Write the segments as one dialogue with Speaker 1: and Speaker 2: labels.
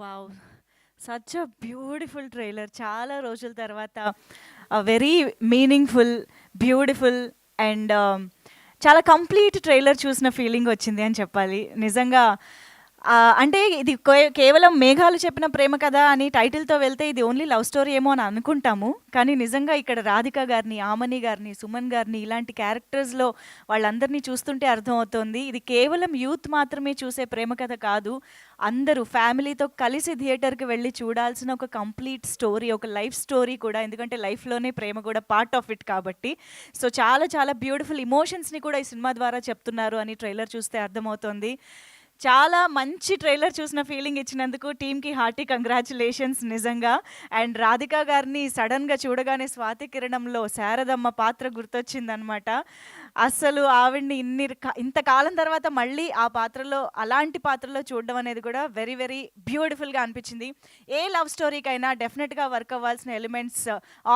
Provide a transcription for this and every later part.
Speaker 1: Wow! Such a beautiful trailer. చాలా రోజుల తర్వాత వెరీ మీనింగ్‌ఫుల్, బ్యూటిఫుల్ అండ్ చాలా కంప్లీట్ ట్రైలర్ చూసిన ఫీలింగ్ వచ్చింది అని చెప్పాలి. నిజంగా అంటే ఇది కేవలం 'మేఘాలు చెప్పిన ప్రేమ కథ' అని టైటిల్‌తో వెళ్తే ఇది ఓన్లీ లవ్ స్టోరీ ఏమో అని అనుకుంటాము. కానీ నిజంగా ఇక్కడ రాధిక గారిని, ఆమని గారిని, సుమన్ గారిని ఇలాంటి క్యారెక్టర్స్‌లో వాళ్ళందరినీ చూస్తుంటే అర్థమవుతోంది. ఇది కేవలం యూత్ మాత్రమే చూసే ప్రేమ కథ కాదు. అందరూ ఫ్యామిలీతో కలిసి థియేటర్‌కి వెళ్లి చూడాల్సిన ఒక కంప్లీట్ స్టోరీ, ఒక లైఫ్ స్టోరీ కూడా. ఎందుకంటే లైఫ్‌లోనే ప్రేమ కూడా పార్ట్ ఆఫ్ ఇట్ కాబట్టి. సో చాలా చాలా బ్యూటిఫుల్ ఎమోషన్స్‌ని కూడా ఈ సినిమా ద్వారా చెప్తున్నారు అని ట్రైలర్ చూస్తే అర్థమవుతోంది. చాలా మంచి ట్రైలర్ చూసిన ఫీలింగ్ ఇచ్చినందుకు టీమ్‌కి హార్టీ కంగ్రాచ్యులేషన్స్ నిజంగా. అండ్ రాధిక గారిని సడెన్‌గా చూడగానే 'స్వాతి కిరణంలో' శారదమ్మ పాత్ర గుర్తొచ్చిందనమాట. అస్సలు ఆవిడని ఇంతకాలం తర్వాత మళ్ళీ ఆ పాత్రలో అలాంటి పాత్రలో చూడడం అనేది కూడా వెరీ వెరీ బ్యూటిఫుల్‌గా అనిపించింది. ఏ లవ్ స్టోరీకైనా డెఫినెట్‌గా వర్క్ అవ్వాల్సిన elements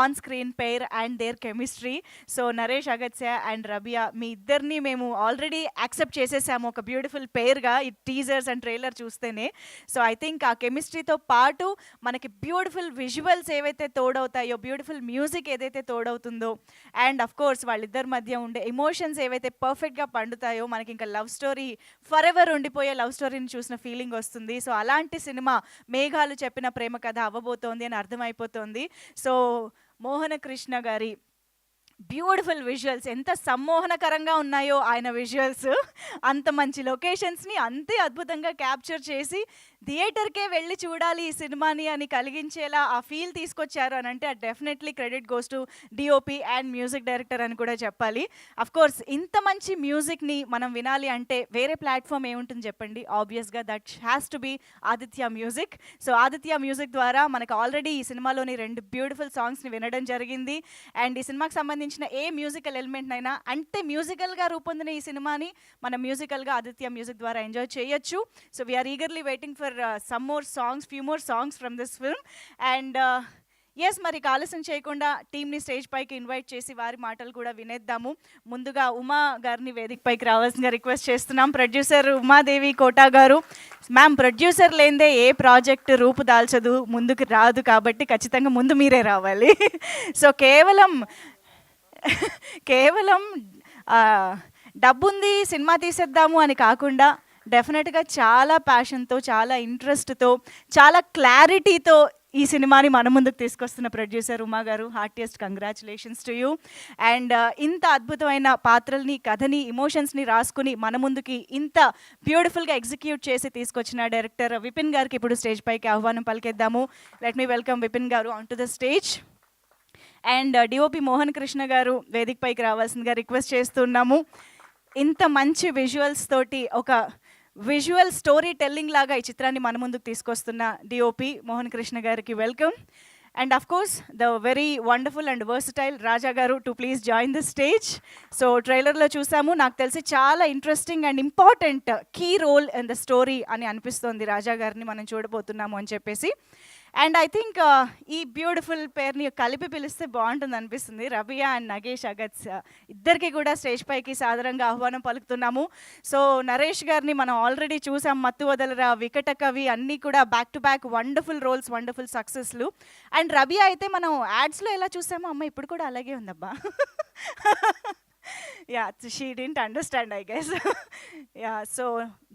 Speaker 1: on screen pair and their chemistry. So Naresh Agatya and Rabia మీ ఇద్దరిని మేము ఆల్రెడీ యాక్సెప్ట్ చేసేసాము ఒక బ్యూటిఫుల్ పెయిర్‌గా ఈ టీజర్స్ అండ్ ట్రైలర్ చూస్తేనే. సో ఐ థింక్ ఆ కెమిస్ట్రీతో పాటు మనకి బ్యూటిఫుల్ విజువల్స్ ఏవైతే తోడవుతాయో, బ్యూటిఫుల్ మ్యూజిక్ ఏదైతే తోడవుతుందో అండ్ ఆఫ్ కోర్స్ వాళ్ళిద్దరి మధ్య ఉండే ఎమోషన్స్ ఏవైతే పర్ఫెక్ట్‌గా పండుతాయో మనకి ఇంకా లవ్ స్టోరీ ఫరెవర్ ఉండిపోయే లవ్ స్టోరీని చూసిన ఫీలింగ్ వస్తుంది. సో అలాంటి సినిమా 'మేఘాలు చెప్పిన ప్రేమ కథ' అవ్వబోతోంది అని అర్థమైపోతోంది. సో మోహన కృష్ణ గారి బ్యూటిఫుల్ విజువల్స్ ఎంత సమ్మోహనకరంగా ఉన్నాయో ఆయన విజువల్స్. అంత మంచి లొకేషన్స్‌ని అంతే అద్భుతంగా క్యాప్చర్ చేసి థియేటర్‌కే వెళ్ళి చూడాలి ఈ సినిమాని అని కలిగించేలా ఆ ఫీల్ తీసుకొచ్చారు అని అంటే definitely credit goes to DOP and music director అని కూడా చెప్పాలి. కోర్స్ ఇంత మంచి మ్యూజిక్‌ని మనం వినాలి అంటే వేరే ప్లాట్‌ఫామ్ ఏముంటుంది చెప్పండి? ఆబ్వియస్‌గా that has to be Aditya music. So Aditya music ద్వారా మనకు ఆల్రెడీ ఈ సినిమాలోని 2 బ్యూటిఫుల్ సాంగ్స్‌ని వినడం జరిగింది. అండ్ ఈ సినిమాకి సంబంధించిన ఏ మ్యూజికల్ ఎలిమెంట్‌నైనా అంటే మ్యూజికల్‌గా రూపొందిన ఈ సినిమాని మనం మ్యూజికల్‌గా ఆదిత్య మ్యూజిక్ ద్వారా ఎంజాయ్ చేయొచ్చు. So we are eagerly waiting for some more songs, few more songs from this film. And yes, మరి ఆలస్యం చేయకుండా టీమ్‌ని స్టేజ్ పైకి ఇన్వైట్ చేసి వారి మాటలు కూడా వినేద్దాము. ముందుగా ఉమా గారిని వేదిక పైకి రావాల్సిందిగా రిక్వెస్ట్ చేస్తున్నాం. ప్రొడ్యూసర్ ఉమాదేవి కోటా గారు. మ్యామ్, ప్రొడ్యూసర్ లేనిదే ఏ ప్రాజెక్ట్ రూపు దాల్చదు, ముందుకు రాదు కాబట్టి ఖచ్చితంగా ముందు మీరే రావాలి. సో కేవలం డబ్బుంది సినిమా తీసేద్దాము అని కాకుండా డెఫినెట్గా చాలా ప్యాషన్తో, చాలా ఇంట్రెస్ట్తో, చాలా క్లారిటీతో ఈ సినిమాని మన ముందుకు తీసుకొస్తున్న ప్రొడ్యూసర్ ఉమా గారు, heartiest congratulations to you. And ఇంత అద్భుతమైన పాత్రల్ని, కథని, ఇమోషన్స్ని రాసుకుని మన ముందుకి ఇంత బ్యూటిఫుల్గా ఎగ్జిక్యూట్ చేసి తీసుకొచ్చిన డైరెక్టర్ విపిన్ గారికి ఇప్పుడు స్టేజ్ పైకి ఆహ్వానం పలికేద్దాము. లెట్ మీ వెల్కమ్ విపిన్ గారు on to the stage. And DOP Mohan Krishna గారు వేదిక పైకి రావాల్సిందిగా రిక్వెస్ట్ చేస్తున్నాము. ఇంత మంచి విజువల్స్ తోటి ఒక విజువల్ స్టోరీ టెల్లింగ్ లాగా ఈ చిత్రాన్ని మన ముందుకు తీసుకొస్తున్న డిఓపి మోహన్ కృష్ణ గారికి welcome. And of course the very wonderful and versatile Raja garu to please join the stage. So ట్రైలర్లో చూసాము, నాకు తెలిసి చాలా interesting and important key role in the story అని అనిపిస్తోంది రాజా గారిని మనం చూడబోతున్నాము అని చెప్పేసి. అండ్ ఐ థింక్ ఈ బ్యూటిఫుల్ పేరుని కలిపి పిలిస్తే బాగుంటుంది అనిపిస్తుంది. రబియా అండ్ నగేష్ అగత్స్ ఇద్దరికి కూడా స్టేజ్ పైకి సాదరంగా ఆహ్వానం పలుకుతున్నాము. సో నరేష్ గారిని మనం ఆల్రెడీ చూసాం, మత్తు వదలరా, వికట కవి అన్నీ కూడా back to back wonderful roles, wonderful సక్సెస్లు. అండ్ రబియా అయితే మనం యాడ్స్లో ఎలా చూసామో అమ్మ ఇప్పుడు కూడా అలాగే ఉందబ్బా. Yeah, she didn't understand I guess. Yeah, so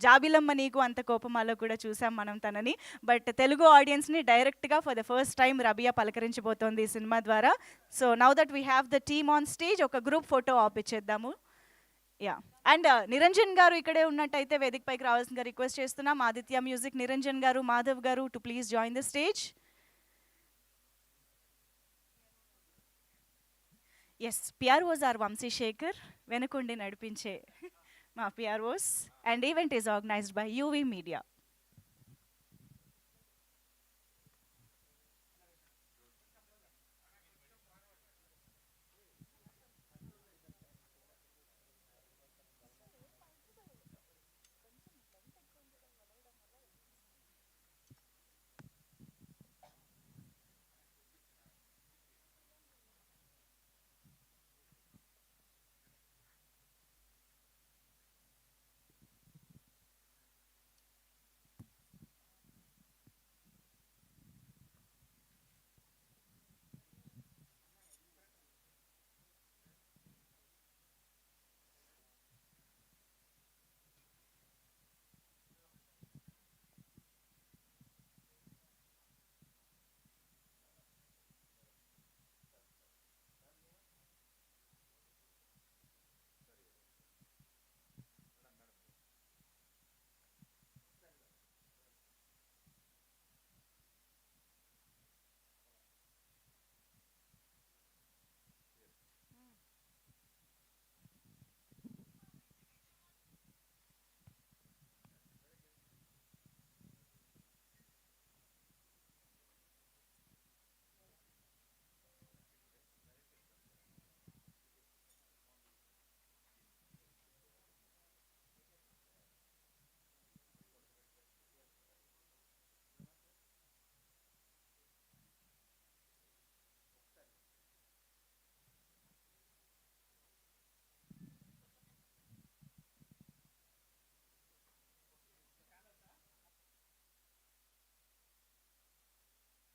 Speaker 1: Jabilamma నీకు అంత కోపమాలో కూడా చూసాం మనం తనని. బట్ తెలుగు ఆడియన్స్ని డైరెక్ట్గా for the first time Rabia పలకరించబోతోంది ఈ సినిమా ద్వారా. So now that we have the team on stage, ఒక గ్రూప్ ఫోటో ఆపిచ్చేద్దాము. యా, అండ్ నిరంజన్ గారు ఇక్కడే ఉన్నట్టయితే వేదిక పైకి రావాల్సిందిగా రిక్వెస్ట్ చేస్తున్నాం. Aditya music Niranjan garu, Madhav garu to please join the stage. Yes, PROs are Vamshisekhar, వెనుకుండి నడిపించే మా PROs. And event is organized by UV media.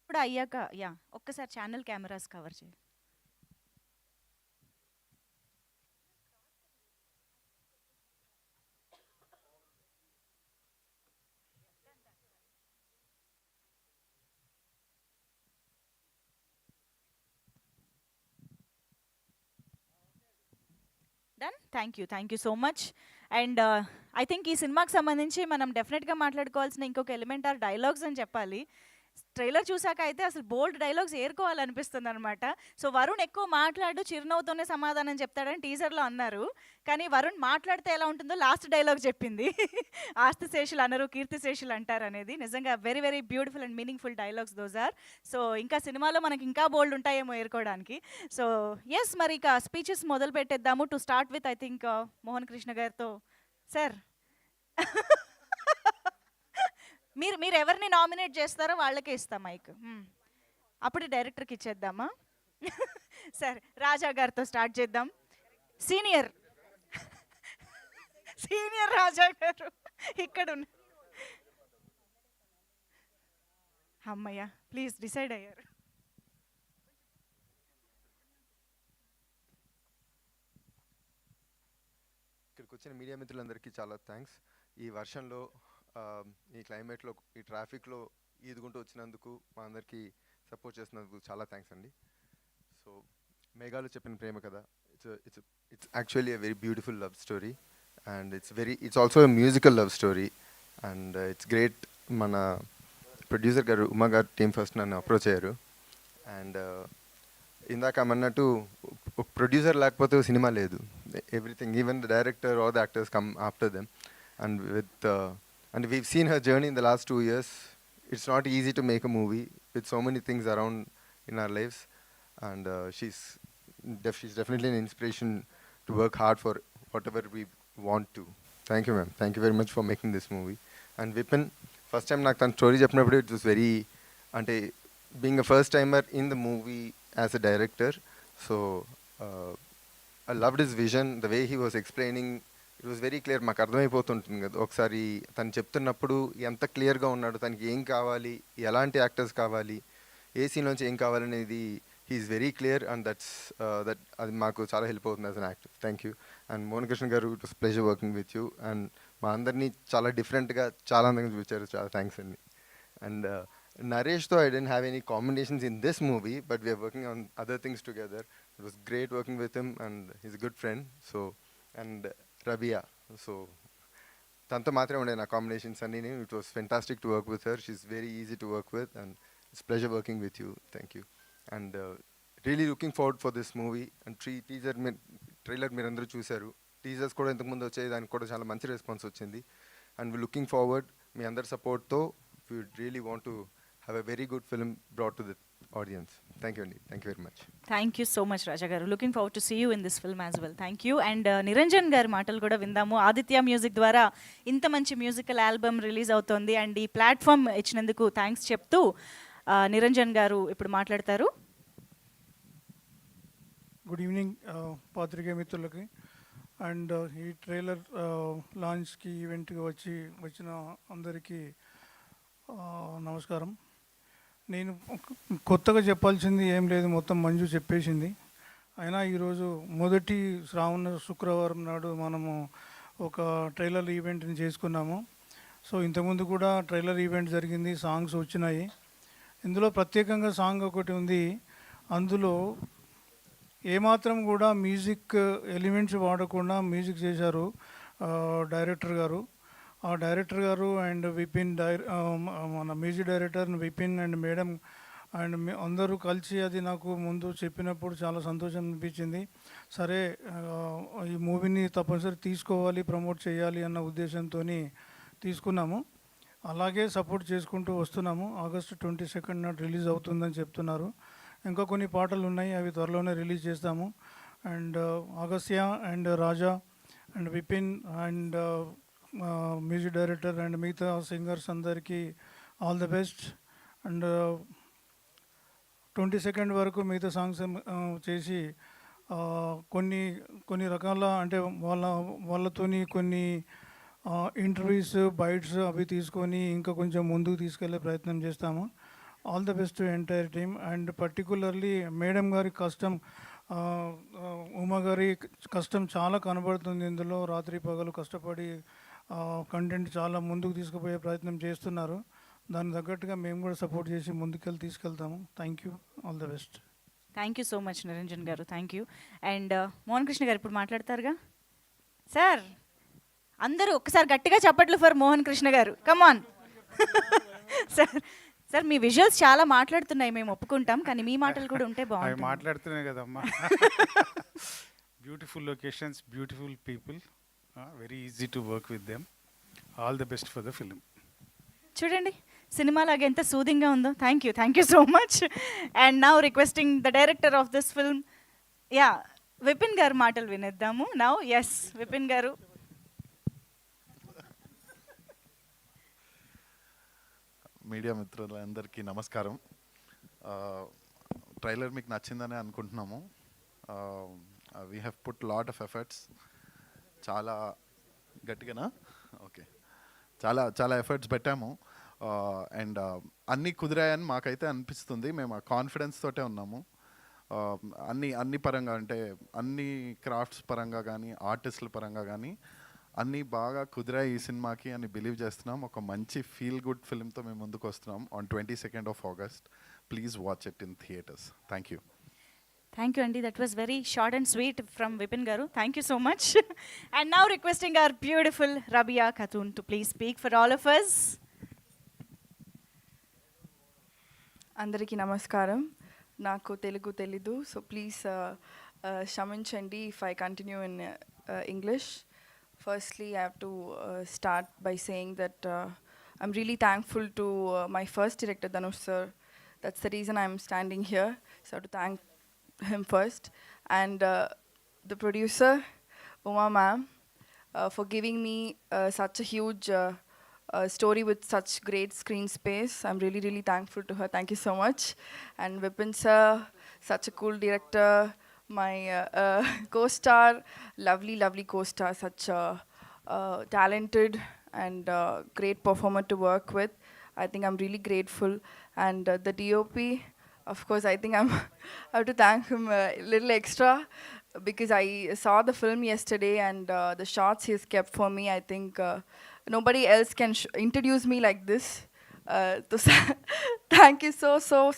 Speaker 1: ఇప్పుడు అయ్యాక యా ఒక్కసారి ఛానల్ కెమెరాస్ కవర్ చేయి. Done. Thank you so much. And I think ఈ సినిమాకి సంబంధించి మనం డెఫినెట్గా మాట్లాడుకోవాల్సిన ఇంకొక ఎలిమెంట్ ఆర్ డైలాగ్స్ అని చెప్పాలి. ట్రైలర్ చూసాక అయితే అసలు బోల్డ్ డైలాగ్స్ ఏరుకోవాలనిపిస్తుంది అనమాట. సో వరుణ్ ఎక్కువ మాట్లాడు చిరునవ్వుతోనే సమాధానం చెప్తాడని టీజర్లో అన్నారు. కానీ వరుణ్ మాట్లాడితే ఎలా ఉంటుందో లాస్ట్ డైలాగ్ చెప్పింది. ఆస్తి శేషులు అనరు కీర్తి శేషులు అంటారు అనేది నిజంగా very very beautiful and meaningful dialogues those are. So ఇంకా సినిమాలో మనకి ఇంకా బోల్డ్ ఉంటాయేమో ఏరుకోవడానికి. సో ఎస్, మరి ఇక స్పీచెస్ మొదలు పెట్టేద్దాము. To start with I think Mohan Krishna గారితో. సార్, మీరు మీరు ఎవరిని నామినేట్ చేస్తారో వాళ్ళకే ఇస్తాం మైక్. అప్పుడు డైరెక్టర్కి ఇచ్చేద్దామా? సరే, రాజా గారితో స్టార్ట్ చేద్దాం. సీనియర్ సీనియర్ రాజా గారు ఇక్కడ ఉన్న. అమ్మయ్య, ప్లీజ్ డిసైడ్ అయ్యారు.
Speaker 2: ఇక్కడికి వచ్చిన మీడియా మిత్రులందరికీ చాలా థ్యాంక్స్. ఈ వర్షంలో, ఈ క్లైమేట్లో, ఈ ట్రాఫిక్లో ఈదుకుంటూ వచ్చినందుకు, మా అందరికీ సపోర్ట్ చేసినందుకు చాలా థ్యాంక్స్ అండి. సో మేఘాలు చెప్పిన ప్రేమ కథ, it's actually a very beautiful love story and it's also a musical love story and it's great. మన ప్రొడ్యూసర్ గారు ఉమా గారు టీం ఫస్ట్ నన్ను అప్రోచ్ అయ్యారు. అండ్ ఇందాక అన్నట్టు ప్రొడ్యూసర్ లేకపోతే సినిమా లేదు. Everything, even the director or the actors come after them. And we've seen her journey in the last 2 years. It's not easy to make a movie with so many things around in our lives, and she's definitely an inspiration to work hard for whatever we want to. Thank you, ma'am. Thank you very much for making this movie. And Vipin, first time నాకు తన story చెప్పినప్పుడు it was very, అంటే being a first timer in the movie as a director, so I loved his vision, the way he was explaining. It was very clear. మాకు అర్థమైపోతుంటుంది కదా ఒకసారి తను చెప్తున్నప్పుడు ఎంత క్లియర్గా ఉన్నాడు, తనకి ఏం కావాలి, ఎలాంటి యాక్టర్స్ కావాలి, ఏ సీన్లోంచి ఏం కావాలనేది he's very clear. And that అది మాకు చాలా హెల్ప్ అవుతుంది as an actor. Thank you. And Mohan Krishna garu, it was pleasure working with you. And మా అందరినీ చాలా డిఫరెంట్గా చాలా అందంగా చూపించారు. చాలా థ్యాంక్స్ అండి. అండ్ నరేష్తో I didn't have any combinations in this movie, but we're working on other things together. It was great working with him and he's good friend. So and Rabia, so tanto మాత్రమే ఉండే నా combinations అన్నీ. It was fantastic to work with her. She's very easy to work with and it's pleasure working with you. Thank you. And really looking forward for this movie. And trailer మీరు అందరూ చూశారు. Teasers కూడా ఇంతకుముందు వచ్చాయి, దానికి కూడా చాలా మంచి రెస్పాన్స్ వచ్చింది. అండ్ వీ లుకింగ్ ఫార్వర్డ్ మీ అందరి సపోర్ట్తో we really want to have a very good film brought to the audience. Thank you అండి. Thank you very much.
Speaker 1: Thank you so much Raja garu. Looking forward to see you in this film as well. Thank you. And Niranjan గారి మాటలు కూడా విందాము. Aditya music ద్వారా ఇంత మంచి musical album release అవుతోంది and ఈ ప్లాట్ఫామ్ ఇచ్చినందుకు థ్యాంక్స్ చెప్తూ నిరంజన్ గారు ఇప్పుడు మాట్లాడతారు.
Speaker 3: గుడ్ ఈవినింగ్ పాత్రికేయ మిత్రులకి. అండ్ ఈ ట్రైలర్ లాంచ్కి ఈవెంట్కి వచ్చిన అందరికీ నమస్కారం. నేను కొత్తగా చెప్పాల్సింది ఏం లేదు, మొత్తం మంజు చెప్పేసింది. అయినా ఈరోజు మొదటి శ్రావణ శుక్రవారం నాడు మనము ఒక ట్రైలర్ ఈవెంట్ని చేసుకున్నాము. సో ఇంతకుముందు కూడా ట్రైలర్ ఈవెంట్ జరిగింది, సాంగ్స్ వచ్చినాయి. ఇందులో ప్రత్యేకంగా సాంగ్ ఒకటి ఉంది. అందులో ఏమాత్రం కూడా మ్యూజిక్ ఎలిమెంట్స్ వాడకుండా మ్యూజిక్ చేశారు డైరెక్టర్ గారు. ఆ డైరెక్టర్ గారు అండ్ విపిన్ మన music director Vipin and madam and అందరూ కలిసి అది నాకు ముందు చెప్పినప్పుడు చాలా సంతోషం అనిపించింది. సరే, ఈ మూవీని తప్పనిసరి తీసుకోవాలి, ప్రమోట్ చేయాలి అన్న ఉద్దేశంతో తీసుకున్నాము. అలాగే సపోర్ట్ చేసుకుంటూ వస్తున్నాము. ఆగస్టు 22 నాడు రిలీజ్ అవుతుందని చెప్తున్నారు. ఇంకా కొన్ని పాటలు ఉన్నాయి, అవి త్వరలోనే రిలీజ్ చేస్తాము. And Agastya and Raja and Vipin and music director and మిగతా సింగర్స్ అందరికీ ఆల్ ద బెస్ట్. అండ్ 22 వరకు మిగతా సాంగ్స్ చేసి కొన్ని రకాల అంటే వాళ్ళతోని కొన్ని ఇంటర్వ్యూస్ బైట్స్ అవి తీసుకొని ఇంకా కొంచెం ముందుకు తీసుకెళ్లే ప్రయత్నం చేస్తాము. All the best to entire team and particularly madam గారి కష్టం, ఉమా గారి కష్టం చాలా కనబడుతుంది ఇందులో. రాత్రి పగలు కష్టపడి కంటెంట్ చాలా ముందుకు తీసుకుపోయే ప్రయత్నం చేస్తున్నారు. దానికి తగ్గట్టుగా మేము కూడా సపోర్ట్ చేసి ముందుకెళ్ళి తీసుకెళ్తాము. Thank you, all the best.
Speaker 1: Thank you so much Niranjan garu, thank you. And Mohan Krishna garu ఇప్పుడు మాట్లాడతారుగా సార్. అందరూ ఒక్కసారి గట్టిగా చప్పట్లు ఫర్ మోహన్ కృష్ణ గారు, కమాన్. సార్ సార్ మీ విజువల్స్ చాలా మాట్లాడుతున్నాయి, మేము ఒప్పుకుంటాం, కానీ మీ మాటలు కూడా ఉంటే
Speaker 4: అవి
Speaker 1: బాగుంటుంది.
Speaker 4: మాట్లాడుతున్నాయి కదమ్మా. Beautiful locations, beautiful people, very easy to work with them. All the best for the film.
Speaker 1: చూడండి సినిమా లాగా ఎంత సూదింగ్గా ఉందో. Thank you so much. And now requesting the director of this film, yeah Vipin గారు మాటలు వినేద్దాము నౌ. ఎస్ విపిన్ గారు.
Speaker 5: Media మిత్రులందరికీ నమస్కారం. Trailer మీకు నచ్చిందని అనుకుంటున్నాము. We have put lot of efforts. చాలా గట్టిగానా? ఓకే, చాలా చాలా ఎఫర్ట్స్ పెట్టాము. అండ్ అన్నీ కుదిరాయని మాకైతే అనిపిస్తుంది. మేము ఆ కాన్ఫిడెన్స్ తోటే ఉన్నాము. అన్ని పరంగా, అంటే అన్ని క్రాఫ్ట్స్ పరంగా కానీ ఆర్టిస్టుల పరంగా కానీ అన్నీ బాగా కుదిరాయి ఈ సినిమాకి అని బిలీవ్ చేస్తున్నాం. ఒక మంచి ఫీల్ గుడ్ ఫిల్మ్తో మేము ముందుకు వస్తున్నాం on 22nd of August. Please watch it in theatres. Thank you.
Speaker 1: Thank you అండి, that was very short and sweet from Vipin garu. Thank you so much. And now requesting our beautiful Rabia Khatoon to please speak for all of us.
Speaker 6: అందరికీ నమస్కారం. నాకు తెలుగు తెలీదు, so please క్షమించండి if I continue in English. Firstly, I have to start by saying that I'm really thankful to my first director, Dhanush sir. That's the reason I'm standing here. So I have to thank him first. And the producer, Uma ma'am, for giving me such a huge story with such great screen space. I'm really, really thankful to her. Thank you so much. And Vipin sir, such a cool director. My co-star, lovely co-star, such a talented and great performer to work with. I think I'm really grateful. And the DOP, of course, I think I have to thank him a little extra because I saw the film yesterday and the shots he's kept for me. I think nobody else can introduce me like this. Thank you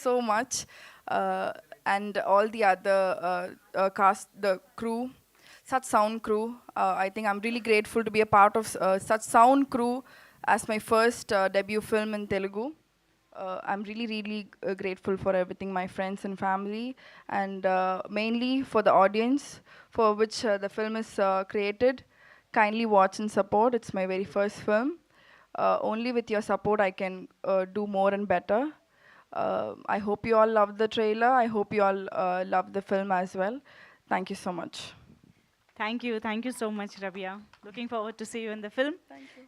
Speaker 6: so much. And all the other cast, the crew, such sound crew. I think I'm really grateful to be a part of such sound crew as my first debut film in Telugu. I'm really grateful for everything, my friends and family, and mainly for the audience for which the film is created. Kindly watch and support. It's my very first film. Only with your support I can do more and better. I hope you all love the trailer. I hope you all love the film as well. Thank you so much.
Speaker 1: Thank you so much Rabia. Looking forward to see you in the film.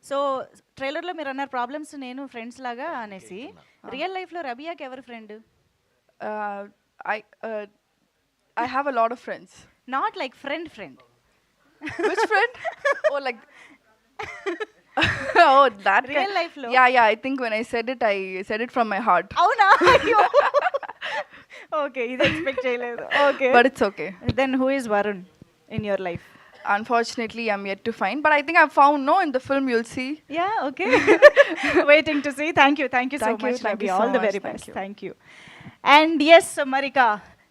Speaker 1: So ట్రైలర్లో మీరు అన్నారు problems నేను friends లాగా అనేసి. Real లైఫ్లో రబియాకి ఎవరు friend?
Speaker 6: I have a lot of friends.
Speaker 1: Not like friend.
Speaker 6: Which friend? Oh, like. Oh, that
Speaker 1: Real
Speaker 6: kind.
Speaker 1: life lo.
Speaker 6: Yeah. I think when I said it from my heart.
Speaker 1: అవునా? Okay, ఇది expect చేయలేదు. Okay,
Speaker 6: But it's okay.
Speaker 1: Then who is Varun in your life?
Speaker 6: Unfortunately, I'm yet to find. But I think I've found. No, in the film you'll see.
Speaker 1: Ya, okay. Waiting to see. Thank you so
Speaker 6: Thank you,
Speaker 1: much
Speaker 6: thank you
Speaker 1: Rabia.
Speaker 6: so
Speaker 1: all the
Speaker 6: much,
Speaker 1: very
Speaker 6: thank
Speaker 1: best.
Speaker 6: you.
Speaker 1: Thank you. And yes మరిక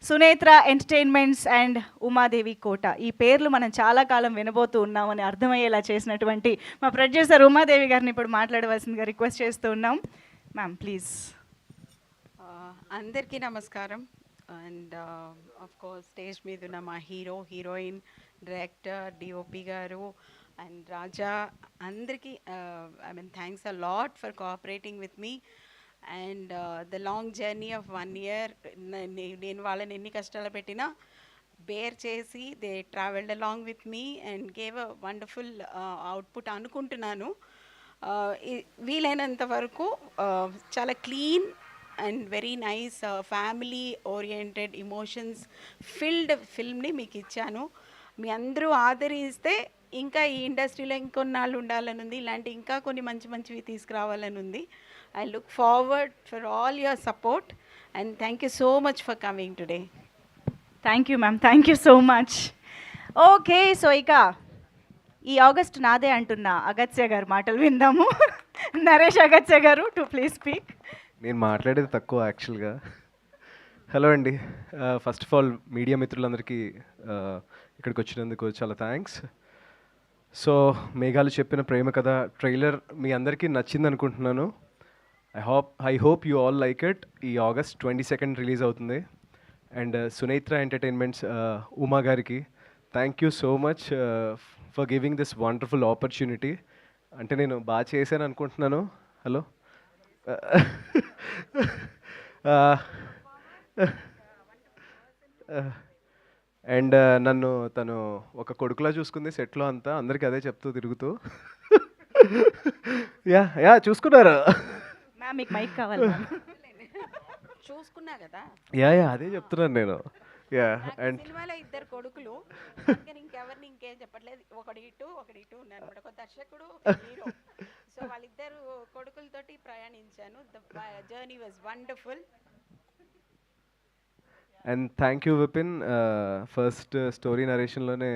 Speaker 1: Sunetra entertainments and Umadevi Kota, ఈ పేర్లు మనం చాలా కాలం వినబోతూ ఉన్నామని అర్థమయ్యేలా చేసినటువంటి మా producer Umadevi గారిని ఇప్పుడు మాట్లాడవలసిందిగా రిక్వెస్ట్ చేస్తూ ఉన్నాం. Ma'am please.
Speaker 7: అందరికీ నమస్కారం. అండ్ ఆఫ్ కోర్స్ స్టేజ్ మీద ఉన్న మా heroine, director, DOP garu and Raja, అందరికీ I mean thanks a lot for cooperating with me and the long journey of 1 year. నేను వాళ్ళని ఎన్ని కష్టాలు పెట్టినా బేర్ చేసి they travelled along with me and gave a wonderful output అనుకుంటున్నాను. వీలైనంత వరకు చాలా clean and very nice family oriented emotions filled ఫిల్మ్ని మీకు ఇచ్చాను. మీ అందరూ ఆదరిస్తే ఇంకా ఈ ఇండస్ట్రీలో ఇంకొన్నాళ్ళు ఉండాలని ఉంది, ఇలాంటి ఇంకా కొన్ని మంచి మంచివి తీసుకురావాలని ఉంది. I look forward for all your support and thank you so much for coming today.
Speaker 1: Thank you ma'am, thank you so much. Okay, so ఇక ఈ ఆగస్ట్ నాదే అంటున్న అగత్య గారు మాటలు విందాము. నరేష్ అగత్య గారు టు ప్లీజ్ స్పీక్.
Speaker 8: నేను మాట్లాడేది తక్కువ యాక్చువల్గా. హలో అండి, ఫస్ట్ ఆఫ్ ఆల్ మీడియా మిత్రులందరికీ ఇక్కడికి వచ్చినందుకు చాలా థ్యాంక్స్. సో మేఘాలు చెప్పిన ప్రేమ కథ ట్రైలర్ మీ అందరికీ నచ్చింది అనుకుంటున్నాను. I hope you all like it. ఈ ఆగస్ట్ 22 రిలీజ్ అవుతుంది. అండ్ సునేత్ర ఎంటర్టైన్మెంట్స్ ఉమా గారికి thank you so much for giving this wonderful opportunity. అంటే నేను బాగా చేశాను అనుకుంటున్నాను. హలో అండ్ నన్ను తను ఒక కొడుకులా చూసుకుంది సెట్లో అంతా, అందరికీ అదే చెప్తూ తిరుగుతూ. యా యా చూసుకున్నారు.
Speaker 1: మ్యామ్ మీకు మైక్ కావాలి మ్యామ్.
Speaker 7: చూసుకున్నా కదా,
Speaker 8: యా యా అదే చెప్తున్నాను నేను. యా అండ్
Speaker 7: సినిమాలో ఇద్దరు కొడుకులు, ఇంకెవరిని ఇంకేం చెప్పట్లేదు, ఒకటి ఇటు ఉన్నారు అనమాట, ఒక దర్శకుడు హీరో. సో వాళ్ళిద్దరు కొడుకులతోటి ప్రయాణించాను. The journey was wonderful.
Speaker 8: And thank you Vipin, first story నరేషన్లోనే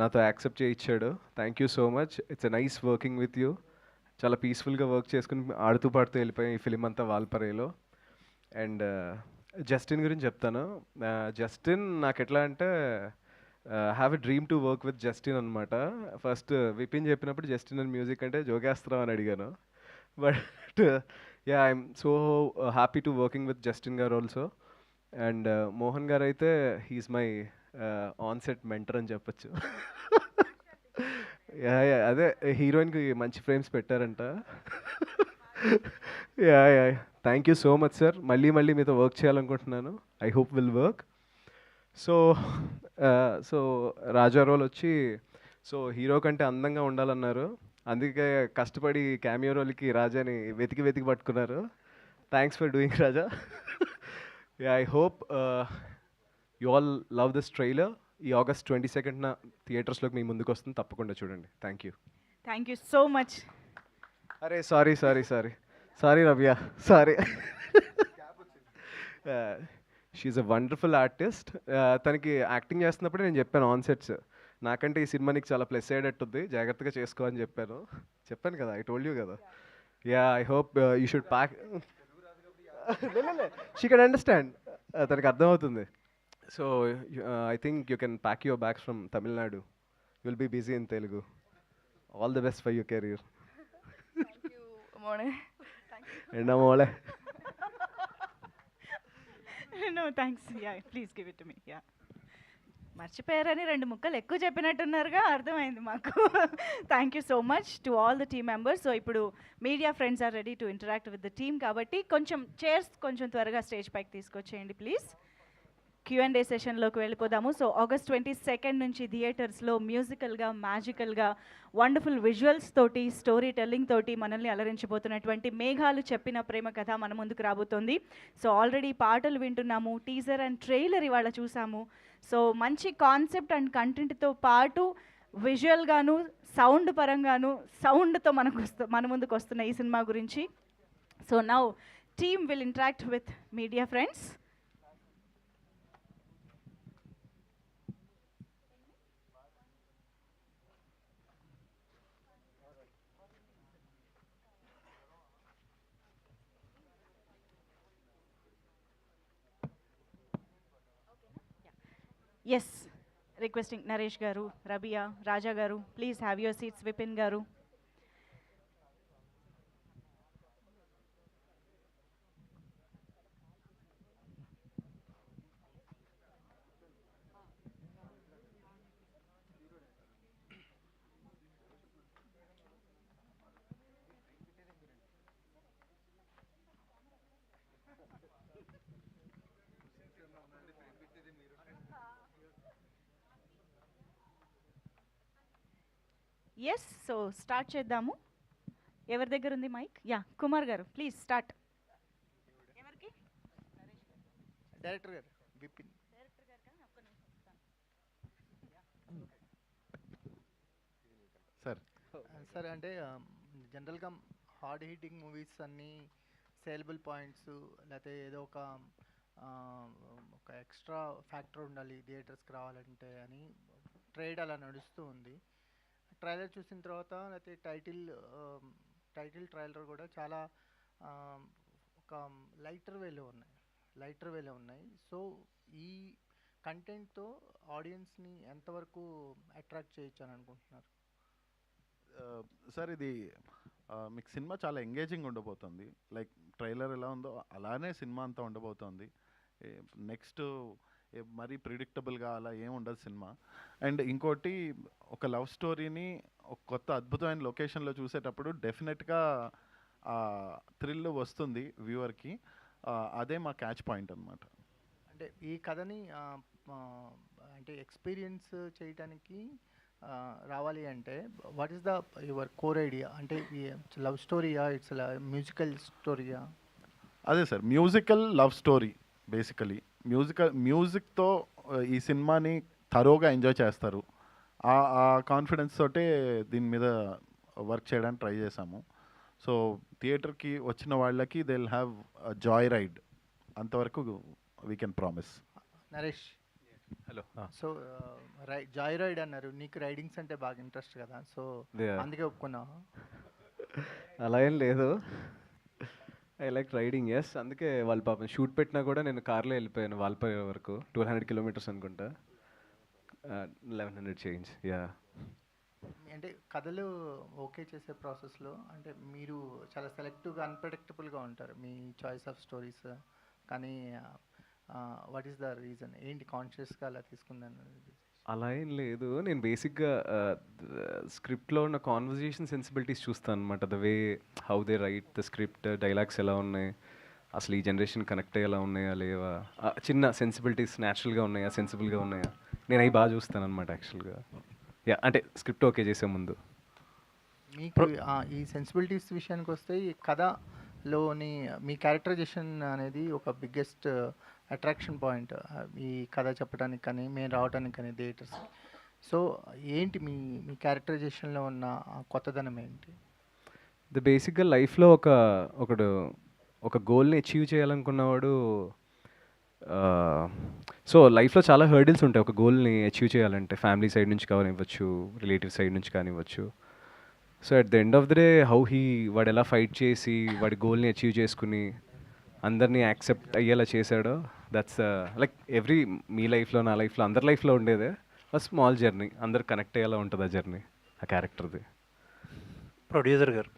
Speaker 8: నాతో యాక్సెప్ట్ చేయించాడు. Thank you so much. It's a nice working with you. చాలా పీస్ఫుల్గా వర్క్ చేసుకుని ఆడుతూ పాడుతూ వెళ్ళిపోయాం ఈ ఫిలిం అంతా వాల్పరేలో. అండ్ జస్టిన్ గురించి చెప్తాను. జస్టిన్ నాకు ఎట్లా అంటే have a dream to work with Justin అనమాట. ఫస్ట్ విపిన్ చెప్పినప్పుడు జస్టిన్ అండ్ మ్యూజిక్ అంటే జోగేస్తున్నాం అని అడిగాను. But yeah I'm so happy to working with Justin garu also. And Mohan garu అయితే he's my on set mentor అని చెప్పచ్చు. యా యా అదే హీరోయిన్కి మంచి ఫ్రేమ్స్ పెట్టారంట. Yeah yeah thank you so much sir. మళ్ళీ మీతో వర్క్ చేయాలనుకుంటున్నాను. I hope will work. So Raja role వచ్చి సో హీరో కంటే అందంగా ఉండాలన్నారు. అందుకే కష్టపడి క్యామియో రోల్కి రాజాని వెతికి పట్టుకున్నారు. Thanks for doing Raja. Yeah I hope you all love this trailer. ఈ ఆగస్ట్ 22న థియేటర్స్లోకి మీ ముందుకు వస్తుంది, తప్పకుండా చూడండి. Thank you.
Speaker 1: Thank you so much.
Speaker 8: అరే sorry Ravya, sorry. She's a wonderful artist. తనకి యాక్టింగ్ చేస్తున్నప్పుడు నేను చెప్పాను ఆన్ సెట్స్, నాకంటే ఈ సినిమా నీకు చాలా ప్లస్ అయ్యేటట్టుంది, జాగ్రత్తగా చేసుకో అని చెప్పాను కదా. ఐ టోల్డ్ యూ కదా. Yeah I hope you should pack. She can understand, తనకి అర్థమవుతుంది. So I think you can pack your bags from Tamil Nadu. You will be busy in Telugu. All the best for your career.
Speaker 6: Thank you, Mone.
Speaker 8: എന്നാ മോളെ
Speaker 1: no thanks. Yeah please give it to me. Yeah మర్చిపోయారని 2 ముక్కలు ఎక్కువ చెప్పినట్టున్నారుగా, అర్థమైంది మాకు. Thank you so much to all the team members. So ఇప్పుడు media friends are ready to interact with the team కాబట్టి కొంచెం చైర్స్ కొంచెం త్వరగా స్టేజ్ పైకి తీసుకొచ్చేయండి ప్లీజ్. Q&A సెషన్లోకి వెళ్ళిపోదాము. సో ఆగస్ట్ 22 నుంచి థియేటర్స్లో మ్యూజికల్గా, మ్యాజికల్గా, వండర్ఫుల్ విజువల్స్ తోటి, స్టోరీ టెల్లింగ్ తోటి మనల్ని అలరించబోతున్నటువంటి మేఘాలు చెప్పిన ప్రేమ కథ మన ముందుకు రాబోతోంది. సో ఆల్రెడీ పాటలు వింటున్నాము, టీజర్ అండ్ ట్రైలర్ ఇవాళ చూసాము. సో మంచి కాన్సెప్ట్ అండ్ కంటెంట్తో పాటు విజువల్గాను, సౌండ్ పరంగాను, సౌండ్తో మన ముందుకు వస్తున్న ఈ సినిమా గురించి. So now team will interact with media friends. Yes, requesting Naresh garu, Rabia, Raja garu, please have your seats. Vipin garu. Yes, so start చేద్దాము. ఎవరి దగ్గర ఉంది మైక్? యా కుమార్ గారు ప్లీజ్ స్టార్ట్. ఎవరికి?
Speaker 9: డైరెక్టర్ గారు విపిన్. సరే అంటే జనరల్గా హార్డ్ హిట్టింగ్ మూవీస్ అన్నీ సేలబుల్ పాయింట్స్ లేకపోతే ఏదో ఆ, ఒక ఎక్స్ట్రా ఫ్యాక్టర్ ఉండాలి థియేటర్స్కి రావాలంటే అని ట్రేడ్ అలా నడుస్తూ ఉంది. ట్రైలర్ చూసిన తర్వాత లేకపోతే టైటిల్ ట్రైలర్ కూడా చాలా ఆ, ఒక లైటర్ వేలో ఉన్నాయి. సో ఈ కంటెంట్తో ఆడియన్స్ని ఎంతవరకు అట్రాక్ట్ చేయొచ్చు అని అనుకుంటున్నారు?
Speaker 5: సార్ ఇది మీకు సినిమా చాలా ఎంగేజింగ్ ఉండబోతుంది. లైక్ ట్రైలర్ ఎలా ఉందో అలానే సినిమా అంతా ఉండబోతోంది. నెక్స్ట్ మరీ ప్రిడిక్టబుల్గా అలా ఏం ఉండదు సినిమా. అండ్ ఇంకోటి, ఒక లవ్ స్టోరీని ఒక కొత్త అద్భుతమైన లొకేషన్లో చూసేటప్పుడు డెఫినెట్గా థ్రిల్ వస్తుంది వ్యూవర్కి. అదే మా క్యాచ్ పాయింట్ అనమాట.
Speaker 9: అంటే ఈ కథని అంటే ఎక్స్పీరియన్స్ చేయడానికి రావాలి అంటే what is the your core idea? అంటే లవ్ స్టోరీయా, ఇట్స్ మ్యూజికల్ స్టోరీయా?
Speaker 5: అదే sir, musical love story basically. మ్యూజిక్తో ఈ సినిమాని థరోగా ఎంజాయ్ చేస్తారు. ఆ కాన్ఫిడెన్స్ తోటే దీని మీద వర్క్ చేయడానికి ట్రై చేశాము. సో థియేటర్కి వచ్చిన వాళ్ళకి they will have joy ride, అంతవరకు we can promise.
Speaker 9: Naresh,
Speaker 8: hello.
Speaker 9: So joy ride అన్నారు, నీకు రైడింగ్స్ అంటే బాగా ఇంట్రెస్ట్ కదా, సో
Speaker 8: Yeah.
Speaker 9: అందుకే ఒప్పుకున్నావా?
Speaker 8: అలా ఏం లేదు. I like riding, yes. అందుకే వాళ్ళు పాపం షూట్ పెట్టినా కూడా నేను కార్లో వెళ్ళిపోయాను వాల్పాయ వరకు. 1200 కిలోమీటర్స్ అనుకుంటా, 1100 చేంజ్. యా.
Speaker 9: అంటే కథలు ఓకే చేసే ప్రాసెస్లో అంటే మీరు చాలా సెలెక్టివ్గా అన్ప్రెడిక్టబుల్గా ఉంటారు మీ చాయిస్ ఆఫ్ స్టోరీస్, కానీ వాట్ ఈస్ ద రీజన్? ఏంటి కాన్షియస్గా అలా తీసుకుందని?
Speaker 8: అలా ఏం లేదు. నేను బేసిక్గా స్క్రిప్ట్లో ఉన్న కాన్వర్జేషన్ సెన్సిబిలిటీస్ చూస్తాను అనమాట. The way how they right the script, dialogues ఎలా ఉన్నాయి, అసలు ఈ జనరేషన్ కనెక్ట్ అయ్యేలా ఉన్నాయా లేవా, చిన్న సెన్సిబిలిటీస్ న్యాచురల్గా ఉన్నాయా, సెన్సిబుల్గా ఉన్నాయా, నేను అవి బాగా చూస్తాను అనమాట యాక్చువల్గా. యా, అంటే స్క్రిప్ట్ ఓకే చేసే ముందు.
Speaker 9: మీకు ఈ సెన్సిబిలిటీస్ విషయానికి వస్తే ఈ కథలోని మీ క్యారెక్టరైజేషన్ అనేది ఒక బిగ్గెస్ట్ అట్రాక్షన్ పాయింట్ ఈ కథ చెప్పడానికి కానీ మేము రావడానికి కానీ థియేటర్స్కి. సో ఏంటి మీ మీ క్యారెక్టరైజేషన్లో ఉన్న కొత్తదనం ఏంటి?
Speaker 8: ద బేసిక్గా లైఫ్లో ఒక గోల్ని అచీవ్ చేయాలనుకున్నవాడు, సో లైఫ్లో చాలా హర్డిల్స్ ఉంటాయి ఒక గోల్ని అచీవ్ చేయాలంటే. ఫ్యామిలీ సైడ్ నుంచి కానివ్వచ్చు, రిలేటివ్ సైడ్ నుంచి కానివ్వచ్చు. So at the end of the day వాడు ఎలా ఫైట్ చేసి వాడి గోల్ని అచీవ్ చేసుకుని అందరినీ యాక్సెప్ట్ అయ్యేలా చేశాడో, దట్స్ లైక్ మీ లైఫ్లో, నా లైఫ్లో, అందరి లైఫ్లో ఉండేదే స్మాల్ జర్నీ. అందరు కనెక్ట్ అయ్యేలా ఉంటుంది ఆ జర్నీ, ఆ క్యారెక్టర్ది.
Speaker 10: ప్రొడ్యూసర్ గారు,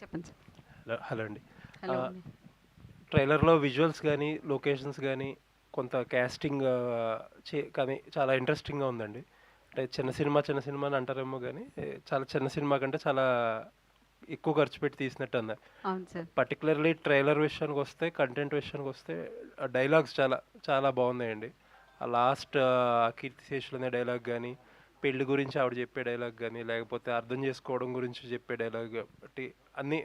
Speaker 7: చెప్పండి సార్.
Speaker 10: హలో అండి.
Speaker 7: హలో.
Speaker 10: ట్రైలర్లో విజువల్స్ కానీ లొకేషన్స్ కానీ కొంత క్యాస్టింగ్ కానీ చాలా ఇంట్రెస్టింగ్గా ఉందండి. అంటే చిన్న సినిమా అని అంటారేమో కానీ చాలా చిన్న సినిమా కంటే చాలా ఎక్కువ ఖర్చు పెట్టి తీసినట్టు ఉంది.
Speaker 7: అవును సార్.
Speaker 10: పర్టికులర్లీ ట్రైలర్ విషయానికి వస్తే, కంటెంట్ విషయానికి వస్తే డైలాగ్స్ చాలా చాలా బాగున్నాయండి. ఆ లాస్ట్ కీర్తిశేషులు అనే డైలాగ్ కానీ, పెళ్లి గురించి ఆవిడ చెప్పే డైలాగ్ కానీ, లేకపోతే అర్థం చేసుకోవడం గురించి చెప్పే డైలాగ్ బట్టి అన్నీ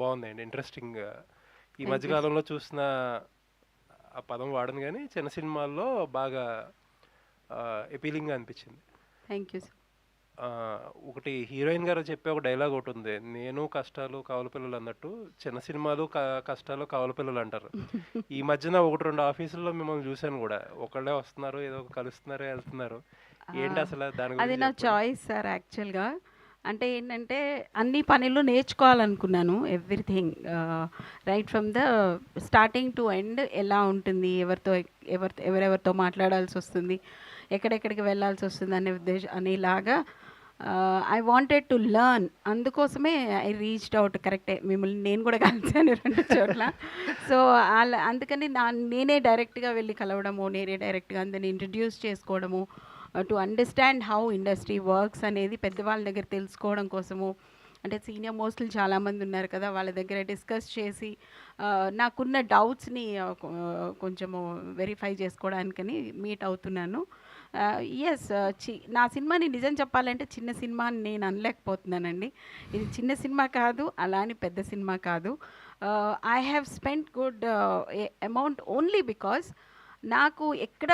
Speaker 10: బాగున్నాయండి, ఇంట్రెస్టింగ్. ఈ మధ్యకాలంలో చూసిన ఆ పదం వాడను కానీ చిన్న సినిమాల్లో బాగా ఎపీలింగ్గా అనిపించింది.
Speaker 7: Thank you sir.
Speaker 10: ఒకటి హీరోయిన్ గారు చెప్పే ఒక డైలాగ్ ఒకటి ఉంది, నేను కష్టాలు కవల పిల్లలు అన్నట్టు చిన్న సినిమాలు కష్టాలు కవల పిల్లలు అంటారు. ఈ మధ్యన 1-2 ఆఫీసుల్లో మిమ్మల్ని చూశాను కూడా, ఒకళ్ళే వస్తున్నారు, ఏదో కలుస్తున్నారు, వెళ్తున్నారు. ఏంటి అసలు దాని
Speaker 7: అది
Speaker 10: గురించి
Speaker 7: నా
Speaker 10: చెప్పండి.
Speaker 7: చాయిస్ సార్ యాక్చువల్గా. అంటే ఏంటంటే అన్ని పనులు నేర్చుకోవాలనుకున్నాను, everything right from the starting to end. ఎలా ఉంటుంది, ఎవరెవరితో మాట్లాడాల్సి వస్తుంది, ఎక్కడెక్కడికి వెళ్ళాల్సి వస్తుంది అనే అనేలాగా ఐ వాంటెడ్ టు లర్న్. అందుకోసమే ఐ రీచ్డ్ అవుట్. కరెక్టే, మిమ్మల్ని నేను కూడా కలిసాను 2 చోట్ల. సో అందుకని నేనే డైరెక్ట్గా వెళ్ళి కలవడము, నేనే డైరెక్ట్గా అందరిని ఇంట్రడ్యూస్ చేసుకోవడము, to understand how industry works అనేది పెద్దవాళ్ళ దగ్గర తెలుసుకోవడం కోసము. అంటే సీనియర్ మోస్ట్లు చాలామంది ఉన్నారు కదా, వాళ్ళ దగ్గర డిస్కస్ చేసి నాకున్న డౌట్స్ని కొంచెము వెరిఫై చేసుకోవడానికని మీట్ అవుతున్నాను. ఎస్, నా సినిమాని నిజం చెప్పాలంటే చిన్న సినిమా అని నేను అనలేకపోతున్నానండి. ఇది చిన్న సినిమా కాదు, అలా అని పెద్ద సినిమా కాదు. I have spent good amount only because నాకు ఎక్కడ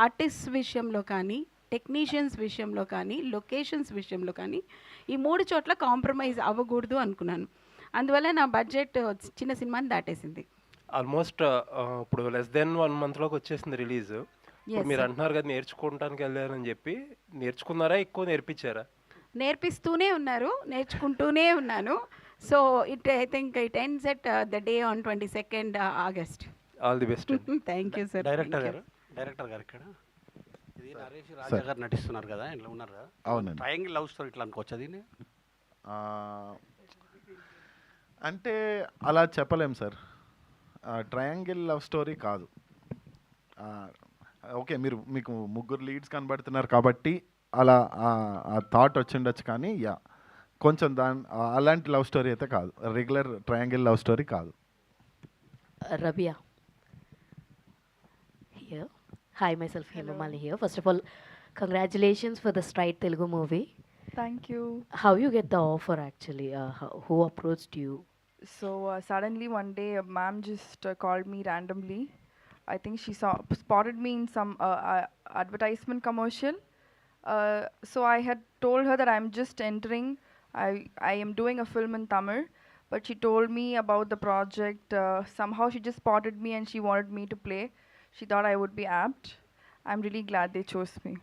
Speaker 7: ఆర్టిస్ట్ విషయంలో కానీ టెక్నీషియన్స్ విషయంలో కానీ, లొకేషన్స్ విషయంలో కానీ, ఈ 3 చోట్ల కాంప్రమైజ్ అవ్వకూడదు అనుకున్నాను. అందువల్ల నా బడ్జెట్ చిన్న సినిమాని దాటేసింది.
Speaker 10: ఆల్మోస్ట్ ఇప్పుడు లెస్ దెన్ 1 మంత్లోకి వచ్చేసింది రిలీజ్. ఇప్పుడు మీరు అంటున్నారు కదా నేర్చుకోవడానికి వెళ్ళారని చెప్పి, నేర్చుకున్నారా, ఎక్కువ నేర్పించారా?
Speaker 7: నేర్పిస్తూనే ఉన్నారు, నేర్చుకుంటూనే ఉన్నాను. So I think it ends at the day on 22nd August.
Speaker 10: All the best.
Speaker 7: Thank you sir.
Speaker 11: Director గారు ఇక్కడ ఇది నరేష్ రాజా గారు నటిస్తున్నారు కదా, ఇంట్లో ఉన్నారు కదా.
Speaker 5: అవునండి.
Speaker 11: ట్రయాంగిల్ లవ్ స్టోరీ ఇట్లా అనుకోవచ్చు దీన్ని.
Speaker 5: అంటే అలా చెప్పలేం సార్. ట్రయాంగిల్ లవ్ స్టోరీ కాదు. ఓకే, మీకు ముగ్గురు లీడ్స్ కనబడుతున్నారు కాబట్టి అలా ఆ థాట్ వచ్చిండొచ్చు, కానీ కొంచెం అలాంటి లవ్ స్టోరీ అయితే కాదు. రెగ్యులర్ ట్రయాంగిల్ లవ్ స్టోరీ కాదు.
Speaker 12: Rabia here. Hi, myself Hemamali here. First of all, congratulations for the Stride Telugu movie.
Speaker 6: Thank you.
Speaker 12: How you get the offer actually? Who approached you?
Speaker 6: So suddenly one day a ma'am just called me randomly. I think she spotted me in some advertisement commercial. So I had told her that I'm just entering. I am doing a film in Tamil, but she told me about the project. Somehow she just spotted me and she wanted me to play. She thought I would be apt. I'm really glad they chose me.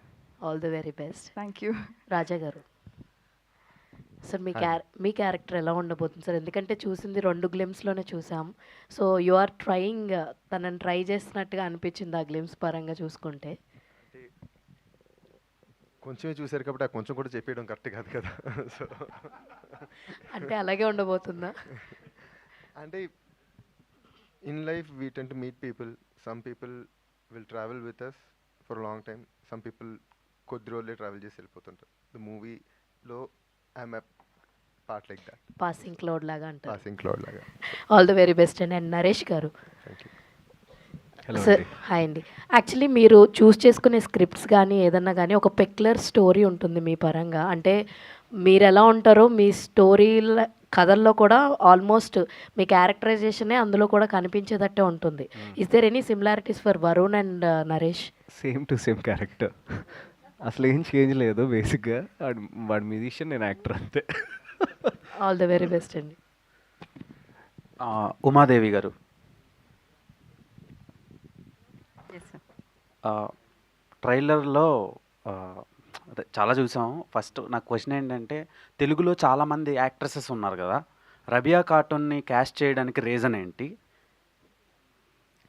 Speaker 12: All the very best.
Speaker 6: Thank you.
Speaker 12: రాజా గారు, sir మీ character ఎలా ఉండబోతుంది sir? ఎందుకంటే చూసింది 2 గ్లిమ్స్లోనే చూసాం. So you are trying, తనని try చేస్తున్నట్టుగా అనిపించింది ఆ గ్లిమ్స్ పరంగా చూసుకుంటే.
Speaker 2: కొంచెమే చూశారు కాబట్టి ఆ కొంచెం కూడా చెప్పేయడం కరెక్ట్ కాదు కదా. సో
Speaker 12: అంటే అలాగే ఉండబోతుందా?
Speaker 2: అంటే in life we tend to meet people. Some people will travel with us for long time. Some people కొద్ది రోజులే ట్రావెల్ చేసి వెళ్ళిపోతుంటారు. ద మూవీలో I'm part like that.
Speaker 12: Passing cloud లాగా అంటారు.
Speaker 2: పాసింగ్ క్లౌడ్ లాగా.
Speaker 12: All the very best and Naresh garu.
Speaker 2: Thank you.
Speaker 12: Sir hi అండి. Actually మీరు చూస్ చేసుకునే స్క్రిప్ట్స్ కానీ ఏదన్నా కానీ ఒక పెక్యులర్ స్టోరీ ఉంటుంది మీ పరంగా. అంటే మీరు ఎలా ఉంటారో మీ స్టోరీల కథల్లో కూడా ఆల్మోస్ట్ మీ క్యారెక్టరైజేషనే అందులో కూడా కనిపించేటట్టే ఉంటుంది. Is there any similarities for Varun and Naresh?
Speaker 8: Same to same character, అసలు ఏం చేంజ్ లేదు. బేసిక్గా వాడు మ్యూజిషియన్, నేను యాక్టర్, అంతే.
Speaker 12: ఆల్ ది వెరీ బెస్ట్ అండి.
Speaker 11: ఉమాదేవి గారు, ట్రైలర్లో చాలా చూసాం. ఫస్ట్ నా క్వశ్చన్ ఏంటంటే, తెలుగులో చాలామంది యాక్ట్రెసెస్ ఉన్నారు కదా, రబియా ఖాటూన్ని క్యాస్ట్ చేయడానికి రీజన్ ఏంటి?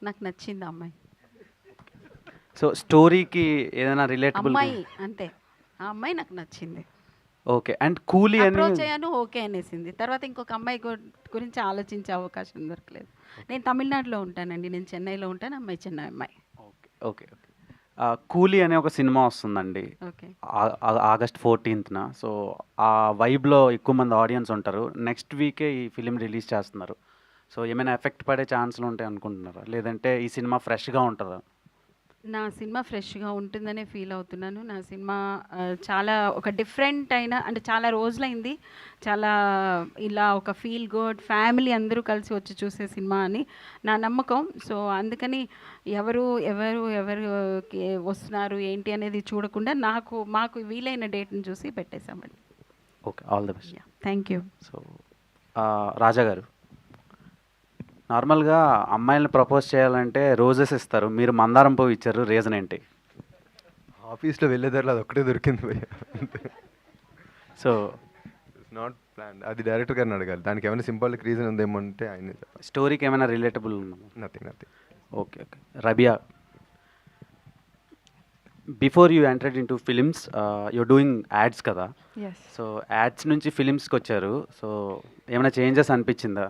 Speaker 7: నాకు నచ్చింది అమ్మాయి.
Speaker 11: సో స్టోరీకి ఏదైనా రిలేటబుల్
Speaker 7: అమ్మాయి అంతే, ఆ అమ్మాయి నాకు నచ్చింది.
Speaker 11: ఓకే. అండ్ కూలీ అని
Speaker 7: అప్రోచ్ అయ్యాను, ఓకే అనేసింది. తర్వాత ఇంకొక అమ్మాయి గురించి ఆలోచించే అవకాశం దొరకలేదు. నేను తమిళనాడులో ఉంటానండి, నేను చెన్నైలో ఉంటాను, అమ్మాయి చెన్నై అమ్మాయి.
Speaker 11: Okay okay okay. కూలీ అనే ఒక సినిమా వస్తుందండి
Speaker 7: ఓకే.
Speaker 11: August 14th. సో ఆ వైబ్లో ఎక్కువ మంది ఆడియన్స్ ఉంటారు. నెక్స్ట్ వీకే ఈ ఫిలిం రిలీజ్ చేస్తున్నారు. సో ఏమైనా ఎఫెక్ట్ పడే ఛాన్స్లు ఉంటాయి అనుకుంటున్నారా, లేదంటే ఈ సినిమా ఫ్రెష్గా ఉంటుందా?
Speaker 7: నా సినిమా ఫ్రెష్గా ఉంటుందనే ఫీల్ అవుతున్నాను. నా సినిమా చాలా ఒక డిఫరెంట్ అయిన, అంటే చాలా రోజులైంది, చాలా ఇలా ఒక ఫీల్ గుడ్ ఫ్యామిలీ అందరూ కలిసి వచ్చి చూసే సినిమా అని నా నమ్మకం. సో అందుకని ఎవరు వస్తున్నారు ఏంటి అనేది చూడకుండా మాకు వీలైన డేట్ని చూసి పెట్టేశామండి.
Speaker 11: Okay, all the best.
Speaker 7: Thank you.
Speaker 11: So Raja garu, నార్మల్గా అమ్మాయిలను ప్రపోజ్ చేయాలంటే రోజెస్ ఇస్తారు, మీరు మందారం పువ్వు ఇచ్చారు, రీజన్ ఏంటి?
Speaker 2: ఆఫీస్లో వెళ్ళేదారిలో అది ఒక్కటే దొరికింది భయ్య.
Speaker 11: So
Speaker 2: it's not plan. అది డైరెక్టర్ గారిని అడగాలి. దానికి ఏమైనా సింబాలిక్ రీజన్ ఉందేమో అంటే ఆయన
Speaker 11: స్టోరీకి ఏమైనా రిలేటబుల్ ఉందా?
Speaker 2: Nothing.
Speaker 11: Okay okay. Rabia, before you entered in to films you're doing ads కదా.
Speaker 6: Yes.
Speaker 11: సో యాడ్స్ నుంచి ఫిలిమ్స్కి వచ్చారు. సో ఏమైనా చేంజెస్ అనిపించిందా?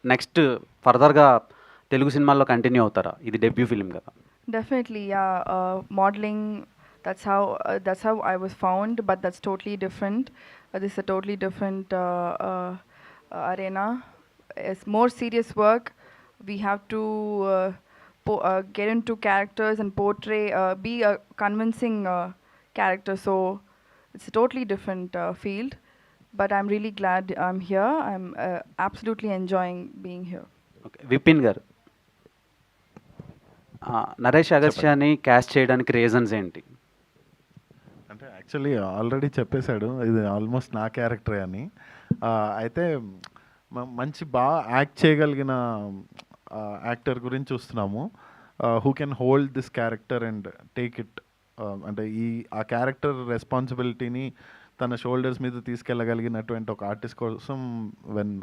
Speaker 11: నెక్స్ట్ ఫర్దర్గా తెలుగు సినిమాల్లో కంటిన్యూ అవుతారా? ఇది డెబ్యూ ఫిలిం కదా.
Speaker 6: Definitely, yeah. Modeling, that's how I was found, but that's totally different. This is a totally different arena. It's more serious work. We have to get into characters and portray, be a convincing character. So it's a totally different field. But I'm really glad I'm here. I'm absolutely enjoying being here.
Speaker 11: Okay. Vipin గారు, Naresh అగస్త్యాని caste చేయడానికి reasons ఏంటి?
Speaker 5: Actually already చెప్పేశాడు ఇది almost నా క్యారెక్టరే అని. అయితే మంచి బాగా యాక్ట్ చేయగలిగిన యాక్టర్ గురించి చూస్తున్నాము, who can hold this character and take it. అంటే ఆ క్యారెక్టర్ రెస్పాన్సిబిలిటీని తన షోల్డర్స్ మీద తీసుకెళ్ళగలిగినటువంటి ఒక ఆర్టిస్ట్ కోసం when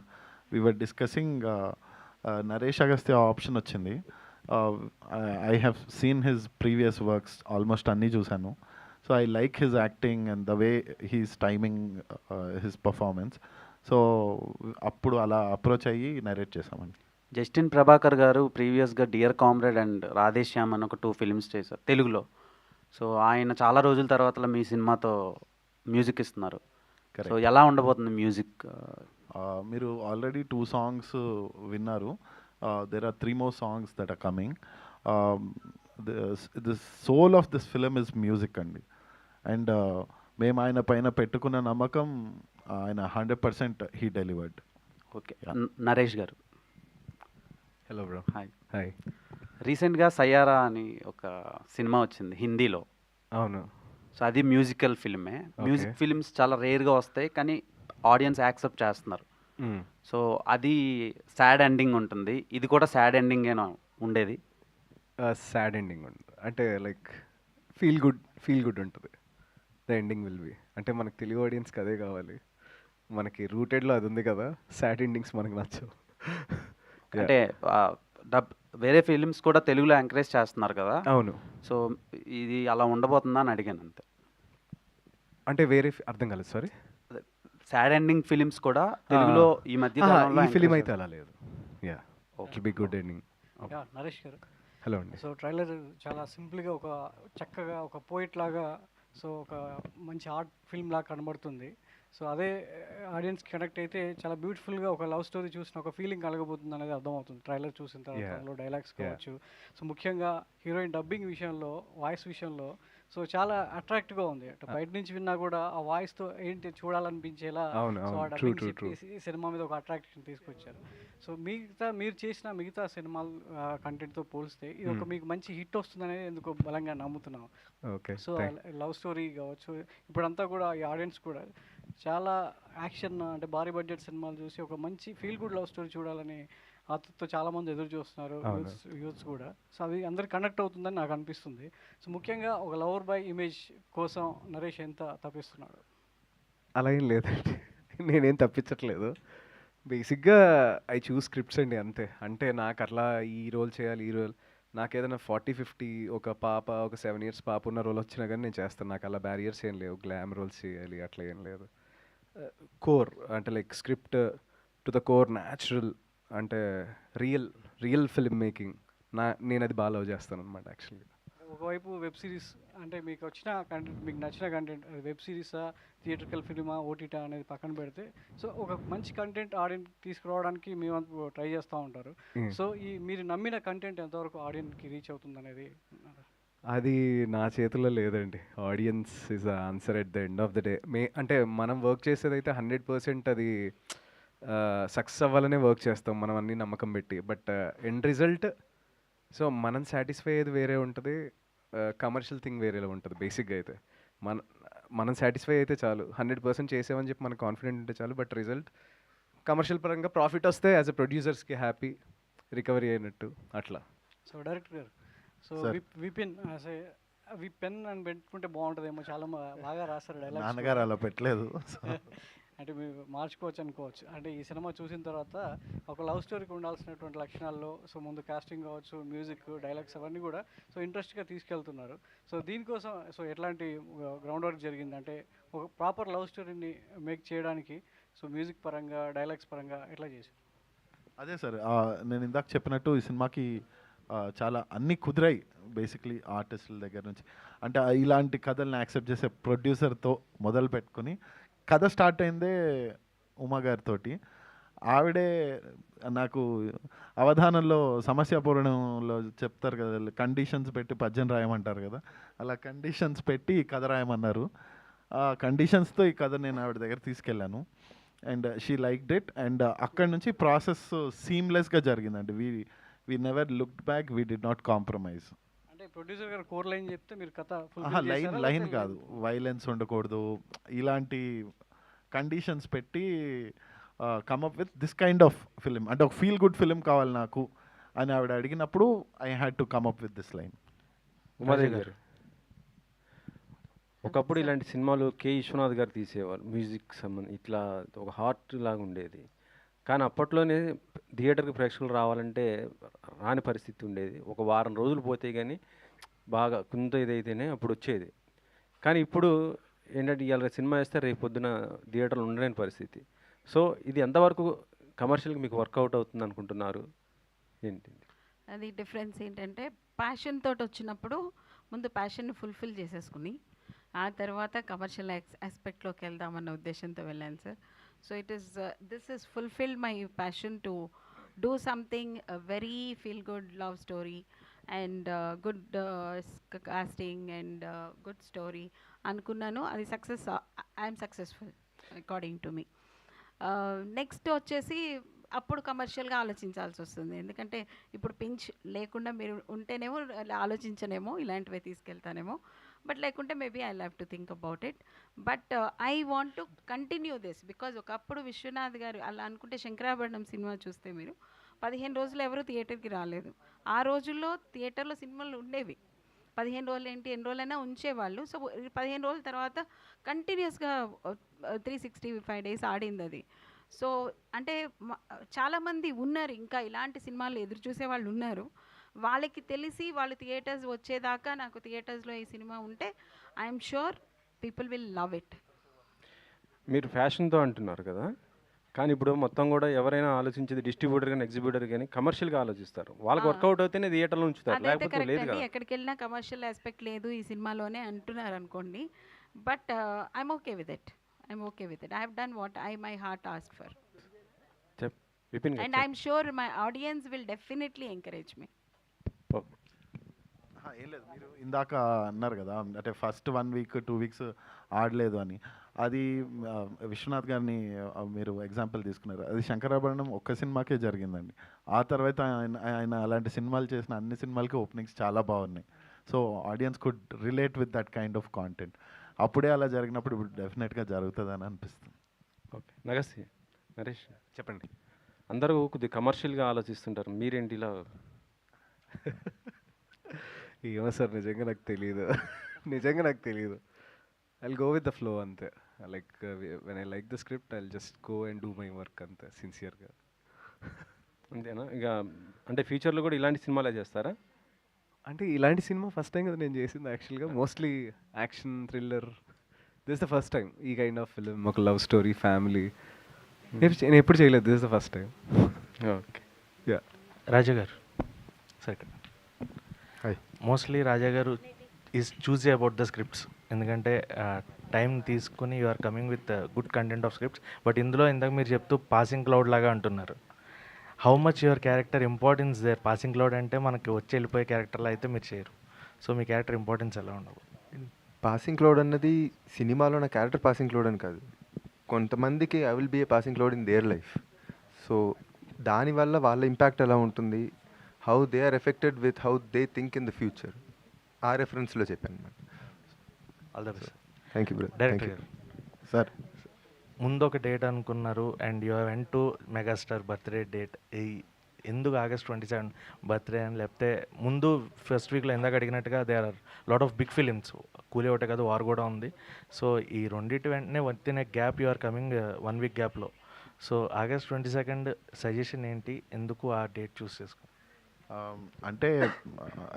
Speaker 5: we were discussing Naresh Agastya option వచ్చింది. I have seen his previous works, almost అన్నీ చూశాను. So I like his acting and the way he's timing his performance. So అప్పుడు అలా అప్రోచ్ అయ్యి నరేట్ చేశామండి.
Speaker 11: జస్టిన్ ప్రభాకర్ గారు ప్రీవియస్గా డియర్ కామ్రేడ్ అండ్ రాధేశ్యామ్ అని ఒక 2 ఫిల్మ్స్ చేశారు తెలుగులో. సో ఆయన చాలా రోజుల తర్వాత మీ సినిమాతో మ్యూజిక్ ఇస్తున్నారు. సో ఎలా ఉండబోతుంది మ్యూజిక్?
Speaker 5: మీరు ఆల్రెడీ 2 songs విన్నారు. There are 3 more songs that are coming. The soul of this film is music అండి. అండ్ మేము ఆయన పైన పెట్టుకున్న నమ్మకం ఆయన 100% హీ డెలివర్డ్.
Speaker 11: ఓకే, నరేష్ గారు.
Speaker 8: Hello bro.
Speaker 11: హాయ్.
Speaker 8: హాయ్.
Speaker 11: రీసెంట్గా సయ్యారా అని ఒక సినిమా వచ్చింది హిందీలో.
Speaker 8: అవును.
Speaker 11: సో అది మ్యూజికల్ ఫిల్మే. మ్యూజిక్ ఫిల్మ్స్ చాలా రేర్గా వస్తాయి కానీ ఆడియన్స్ యాక్సెప్ట్ చేస్తున్నారు. సో అది సాడ్ ఎండింగ్ ఉంటుంది, ఇది కూడా సాడ్ ఎండింగేనా ఉండేది?
Speaker 8: సాడ్ ఎండింగ్ ఉంటుంది అంటే లైక్ ఫీల్ గుడ్ ఉంటుంది. ద ఎండింగ్ విల్ బి అంటే మనకు తెలుగు ఆడియన్స్కి అదే కావాలి, మనకి రూటెడ్లో అది ఉంది కదా. సాడ్ ఎండింగ్స్ మనకు నచ్చవు.
Speaker 11: అంటే వేరే ఫిలిమ్స్ కూడా తెలుగులో ఎంకరేజ్ చేస్తున్నారు కదా.
Speaker 8: అవును.
Speaker 11: సో ఇది అలా ఉండబోతుందా అని అడిగాను అంతే.
Speaker 8: అంటే వేరే అర్థం కాలేదు, సారీ.
Speaker 11: సాడ్ ఎండింగ్ ఫిలిమ్స్ కూడా తెలుగులో ఈ మధ్య కాలంలో
Speaker 8: ఈ ఫిలిం అయితే అలా లేదు. Yeah, it be good ending.
Speaker 13: Naresh గారు,
Speaker 8: హలో అండి.
Speaker 13: సో ట్రైలర్ చాలా సింపుల్గా ఒక చక్కగా ఒక పోయిట్ లాగా, సో ఒక మంచి ఆర్ట్ ఫిల్మ్ లాగా కనబడుతుంది. సో అదే ఆడియన్స్ కనెక్ట్ అయితే చాలా బ్యూటిఫుల్గా ఒక లవ్ స్టోరీ చూసిన ఒక ఫీలింగ్ కలగబోతుంది అనేది అర్థమవుతుంది ట్రైలర్ చూసిన తర్వాత. డైలాగ్స్ కావచ్చు, సో ముఖ్యంగా హీరోయిన్ డబ్బింగ్ విషయంలో, వాయిస్ విషయంలో సో చాలా అట్రాక్టివ్గా ఉంది. అంటే బయట నుంచి విన్నా కూడా ఆ వాయిస్తో ఏంటి చూడాలనిపించేలా సో ఆ డబ్బింగ్ చెప్పేసి సినిమా మీద ఒక అట్రాక్షన్ తీసుకొచ్చారు. సో మీరు చేసిన మిగతా సినిమాల కంటెంట్తో పోలిస్తే ఇది ఒక మీకు మంచి హిట్ వస్తుందనేది ఎందుకు బలంగా నమ్ముతున్నాం. సో లవ్ స్టోరీ కావచ్చు, ఇప్పుడంతా కూడా ఈ ఆడియన్స్ కూడా చాలా యాక్షన్ అంటే భారీ బడ్జెట్ సినిమాలు చూసి ఒక మంచి ఫీల్ గుడ్ లవ్ స్టోరీ చూడాలని ఆతృతతో చాలామంది ఎదురు చూస్తున్నారు, యూత్స్ కూడా. సో అది అందరికి కనెక్ట్ అవుతుందని నాకు అనిపిస్తుంది. సో ముఖ్యంగా ఒక లవర్ బాయ్ ఇమేజ్ కోసం నరేష్ ఎంత తప్పిస్తున్నాడు?
Speaker 8: అలా ఏం లేదండి, నేనేం తప్పించట్లేదు. బేసిక్గా ఐ చూస్ స్క్రిప్ట్స్ అండి అంతే. అంటే నాకు అట్లా ఈ రోల్ చేయాలి, ఈ రోల్ నాకు ఏదైనా 40-50 ఒక 7 years పాప ఉన్న రోల్ వచ్చినా కానీ నేను చేస్తాను. నాకు అలా బ్యారియర్స్ ఏం లేవు, గ్లామ్ రోల్స్ చేయాలి అట్లా ఏం లేదు. కోర్ అంటే like script to the core, natural అంటే రియల్ ఫిల్మ్ మేకింగ్ నేను అది బాగా లవ్ చేస్తాను అనమాట యాక్చువల్గా.
Speaker 13: ఒకవైపు వెబ్ సిరీస్ అంటే మీకు వచ్చిన కంటెంట్, మీకు నచ్చిన కంటెంట్ వెబ్ సిరీసా, థియేట్రికల్ ఫిల్మా, ఓటీటా అనేది పక్కన పెడితే సో ఒక మంచి కంటెంట్ ఆడియన్స్ తీసుకురావడానికి మేము ట్రై చేస్తూ ఉంటారు. సో ఈ మీరు నమ్మిన కంటెంట్ ఎంతవరకు ఆడియన్స్కి రీచ్ అవుతుంది అనేది
Speaker 8: అది నా చేతుల్లో లేదండి. Audience is the answer at the end of the day. అంటే మనం వర్క్ చేసేదైతే 100% అది సక్సెస్ అవ్వాలనే వర్క్ చేస్తాం మనం అన్ని నమ్మకం పెట్టి. బట్ ఎండ్ రిజల్ట్ సో మనం సాటిస్ఫై అయ్యేది వేరే ఉంటుంది, కమర్షియల్ థింగ్ వేరేలా ఉంటుంది. బేసిక్గా అయితే మనం సాటిస్ఫై అయితే చాలు, 100% చేసామని చెప్పి మనకు కాన్ఫిడెంట్ ఉంటే చాలు. బట్ రిజల్ట్ కమర్షియల్ పరంగా ప్రాఫిట్ వస్తే యాజ్ అ ప్రొడ్యూసర్స్కి హ్యాపీ, రికవరీ అయినట్టు అట్లా.
Speaker 13: సో డైరెక్టర్ గారు, సో విపెన్ అని పెట్టుకుంటే బాగుంటుందేమో, చాలా బాగా రాస్తారు డైలాగ్స్.
Speaker 5: నాన్నగారు అలా పెట్టలేదు.
Speaker 13: అంటే మీరు మార్చుకోవచ్చు అనుకోవచ్చు. అంటే ఈ సినిమా చూసిన తర్వాత ఒక లవ్ స్టోరీకి ఉండాల్సినటువంటి లక్షణాల్లో సో ముందు కాస్టింగ్ కావచ్చు, మ్యూజిక్, డైలాగ్స్ అవన్నీ కూడా సో ఇంట్రెస్ట్గా తీసుకెళ్తున్నారు. సో దీనికోసం సో ఎట్లాంటి గ్రౌండ్ వర్క్ జరిగింది? అంటే ఒక ప్రాపర్ లవ్ స్టోరీని మేక్ చేయడానికి సో మ్యూజిక్ పరంగా, డైలాగ్స్ పరంగా ఎట్లా చేశారు?
Speaker 5: అదే సార్, నేను ఇందాక చెప్పినట్టు ఈ సినిమాకి చాలా అన్నీ కుదిరాయి బేసిక్లీ ఆర్టిస్టుల దగ్గర నుంచి. అంటే ఇలాంటి కథల్ని యాక్సెప్ట్ చేసే ప్రొడ్యూసర్తో మొదలు పెట్టుకుని కథ స్టార్ట్ అయిందే ఉమా గారితోటి. ఆవిడే నాకు అవధానంలో సమస్యాపూర్ణంలో చెప్తారు కదా, కండిషన్స్ పెట్టి పద్యం రాయమంటారు కదా, అలా కండిషన్స్ పెట్టి కథ రాయమన్నారు. ఆ కండిషన్స్తో ఈ కథ నేను ఆవిడ దగ్గర తీసుకెళ్ళాను and she liked it. And అక్కడి నుంచి ప్రాసెస్ సీమ్లెస్గా జరిగిందండి. We never looked back, we did not compromise.
Speaker 13: అంటే ప్రొడ్యూసర్ గారు కోర్ లైన్ చెప్తే మీరు కథ
Speaker 5: లైన్ కాదు, వైలెన్స్ ఉండకూడదు, ఇలాంటి కండిషన్స్ పెట్టి come up with this kind of film. అంటే ఒక ఫీల్ గుడ్ ఫిలిం కావాలి నాకు అని ఆవిడ అడిగినప్పుడు I had to come up with this line.
Speaker 10: Umadevi గారు, ఒకప్పుడు ఇలాంటి సినిమాలు కె విశ్వనాథ్ గారు తీసేవారు, మ్యూజిక్ సంబంధం ఇట్లా ఒక హార్ట్ లాగా ఉండేది. కానీ అప్పట్లోనే థియేటర్కి ప్రేక్షకులు రావాలంటే రాని పరిస్థితి ఉండేది. ఒక వారం రోజులు పోతే కానీ బాగా కొంత ఇదైతేనే అప్పుడు వచ్చేది. కానీ ఇప్పుడు ఏంటంటే ఇవాళ సినిమా వేస్తే రేపు పొద్దున థియేటర్లు ఉండలేని పరిస్థితి. సో ఇది ఎంతవరకు కమర్షియల్గా మీకు వర్కౌట్ అవుతుంది అనుకుంటున్నారు? ఏంటి
Speaker 7: అది డిఫరెన్స్ ఏంటంటే, ప్యాషన్ తోటి వచ్చినప్పుడు ముందు ప్యాషన్ని ఫుల్ఫిల్ చేసేసుకుని ఆ తర్వాత కమర్షియల్ ఆస్పెక్ట్లోకి వెళ్దామన్న ఉద్దేశంతో వెళ్ళాను sir. So this is fulfilled my passion to do something very feel good love story and good casting and good story అనుకున్నాను. అది success, I'm successful according to me. Next వచ్చేసి అప్పుడు కమర్షియల్గా ఆలోచించాల్సి వస్తుంది. ఎందుకంటే ఇప్పుడు పించ్ లేకుండా మీరు ఉంటేనేమో ఆలోచించనేమో, ఇలాంటివే తీసుకెళ్తానేమో. బట్ లేకుంటే maybe I have to think about it. But I want to continue this because ఒకప్పుడు విశ్వనాథ్ గారు అలా అనుకుంటే, శంకరాభరణం సినిమా చూస్తే మీరు 15 రోజులు ఎవరు థియేటర్కి రాలేదు. ఆ రోజుల్లో థియేటర్లో సినిమాలు ఉండేవి. 15 రోజులు ఏంటి, ఎన్ని రోజులైనా ఉంచేవాళ్ళు. సో 15 రోజుల తర్వాత కంటిన్యూస్గా 365 days ఆడింది అది. సో అంటే చాలామంది ఉన్నారు, ఇంకా ఇలాంటి సినిమాలు ఎదురు చూసే వాళ్ళు ఉన్నారు. వాళ్ళకి తెలిసి వాళ్ళు థియేటర్స్ వచ్చేదాకా నాకు థియేటర్స్లో ఈ సినిమా ఉంటే I'm sure people will love it.
Speaker 10: మీరు ఫ్యాషన్తో అంటున్నారు కదా, కానీ ఇప్పుడు మొత్తం కూడా ఎవరైనా ఆలోచించేది డిస్ట్రిబ్యూటర్ కానీ ఎగ్జిబ్యూటర్ కానీ కమర్షియల్గా ఆలోచిస్తారు. వాళ్ళకి వర్కౌట్ అయితేనే థియేటర్లో ఉంచుతారు,
Speaker 7: అదైతే
Speaker 10: లేకపోతే
Speaker 7: కరెక్ట్
Speaker 10: లేదు
Speaker 7: అండి.
Speaker 10: కదా.
Speaker 7: ఎక్కడికి వెళ్ళినా కమర్షియల్ ఆస్పెక్ట్ లేదు ఈ సినిమాలోనే అంటున్నారు అనుకోండి. But I'm okay with it. I have done what my heart asked for.
Speaker 10: Vipin
Speaker 7: and I'm sure my audience will definitely encourage me.
Speaker 5: ఏం లేదు, మీరు ఇందాక అన్నారు కదా, అంటే ఫస్ట్ 1 week 2 weeks ఆడలేదు అని. అది విశ్వనాథ్ గారిని మీరు ఎగ్జాంపుల్ తీసుకున్నారు. అది శంకరాభరణం ఒక్క సినిమాకే జరిగిందండి. ఆ తర్వాత ఆయన అలాంటి సినిమాలు చేసిన అన్ని సినిమాలకి ఓపెనింగ్స్ చాలా బాగున్నాయి. So audience could relate with that kind of content. అప్పుడే అలా జరిగినప్పుడు ఇప్పుడు డెఫినెట్గా జరుగుతుందని అనిపిస్తుంది.
Speaker 10: ఓకే, నరేష్ చెప్పండి. అందరూ కొద్దిగా కమర్షియల్గా ఆలోచిస్తుంటారు, మీరేంటి ఇలా?
Speaker 8: ఏమో సార్, నిజంగా నాకు తెలియదు. I'll go with the flow అంతే. Like when I like the script I'll just go and do my work అంతే, సిన్సియర్గా.
Speaker 10: అంతేనా? ఇక అంటే ఫ్యూచర్లో కూడా ఇలాంటి సినిమాలే చేస్తారా?
Speaker 8: అంటే ఇలాంటి సినిమా ఫస్ట్ టైం కదా నేను చేసింది యాక్చువల్గా. Mostly action, thriller, this the first time. ఈ కైండ్ ఆఫ్ ఫిలిం, ఒక లవ్ స్టోరీ, ఫ్యామిలీ నేను ఎప్పుడు చేయలేదు. This the first time.
Speaker 10: Okay,
Speaker 8: yeah.
Speaker 14: Raja garu సరే, mostly Raja garu is choosy about the scripts. ఎందుకంటే టైం తీసుకుని you are coming with good content of scripts. But ఇందులో ఇందాక మీరు చెప్తూ పాసింగ్ క్లౌడ్ లాగా అంటున్నారు. How much your character importance there? Passing cloud అంటే మనకి వచ్చి వెళ్ళిపోయే క్యారెక్టర్లో అయితే మీరు చేయరు. సో మీ క్యారెక్టర్ ఇంపార్టెన్స్ ఎలా ఉండవు?
Speaker 2: పాసింగ్ క్లౌడ్ అన్నది సినిమాలో నా క్యారెక్టర్ పాసింగ్ క్లౌడ్ అని కాదు. కొంతమందికి I will be a passing cloud in their life. So దానివల్ల వాళ్ళ ఇంపాక్ట్ ఎలా ఉంటుంది, how they are affected with how they think in the future, ఆ రెఫరెన్స్లో చెప్పాను అనమాట.
Speaker 14: All the best.
Speaker 2: Thank you brother.
Speaker 14: Director గారు
Speaker 5: సార్,
Speaker 14: ముందు ఒక డేట్ అనుకున్నారు and you went to megastar birthday date. ఎందుకు August 27 బర్త్డే అని? లేకపోతే ముందు ఫస్ట్ వీక్లో ఇందాక అడిగినట్టుగా they are lot of big films, కూలీ ఒకటే కాదు, వార్ కూడా ఉంది. సో ఈ రెండింటి వెంటనే వచ్చిన gap, you are coming 1 week గ్యాప్లో. సో August 22 సజెషన్ ఏంటి, ఎందుకు ఆ డేట్ చూస్ చేసుకో?
Speaker 5: అంటే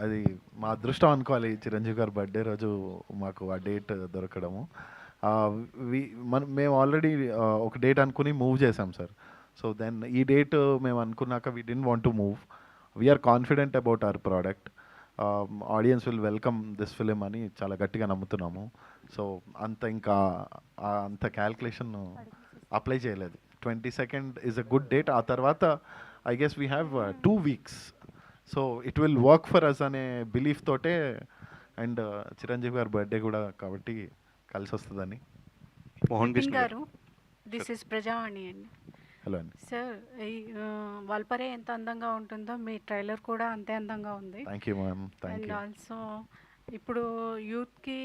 Speaker 5: అది మా అదృష్టం అనుకోవాలి. చిరంజీవి గారి బర్త్డే రోజు మాకు ఆ డేట్ దొరకడము. మేము ఆల్రెడీ ఒక డేట్ అనుకుని మూవ్ చేసాం సార్. సో దెన్ ఈ డేట్ మేము అనుకున్నాక we don't want to move. We are confident about our product. Audience will welcome this film అని చాలా గట్టిగా నమ్ముతున్నాము. సో అంత క్యాల్కులేషన్ అప్లై చేయలేదు. 22 ఈజ్ అ గుడ్ డేట్. ఆ తర్వాత I guess we have 2 weeks. So it will work for us అనే బిలీఫ్ తోటే, అండ్ చిరంజీవి గారి బర్త్డే కూడా కాబట్టి కలిసి వస్తుందని.
Speaker 15: మోహన్ గారు, దిస్ ఇస్ ప్రజావాణి అండి.
Speaker 5: హలో అండి.
Speaker 7: సార్ ఈ వల్పరే ఎంత అందంగా ఉంటుందో మీ ట్రైలర్ కూడా అంతే అందంగా ఉంది.
Speaker 5: Thank you ma'am, thank
Speaker 7: and
Speaker 5: you.
Speaker 7: Also ఇప్పుడు యూత్కి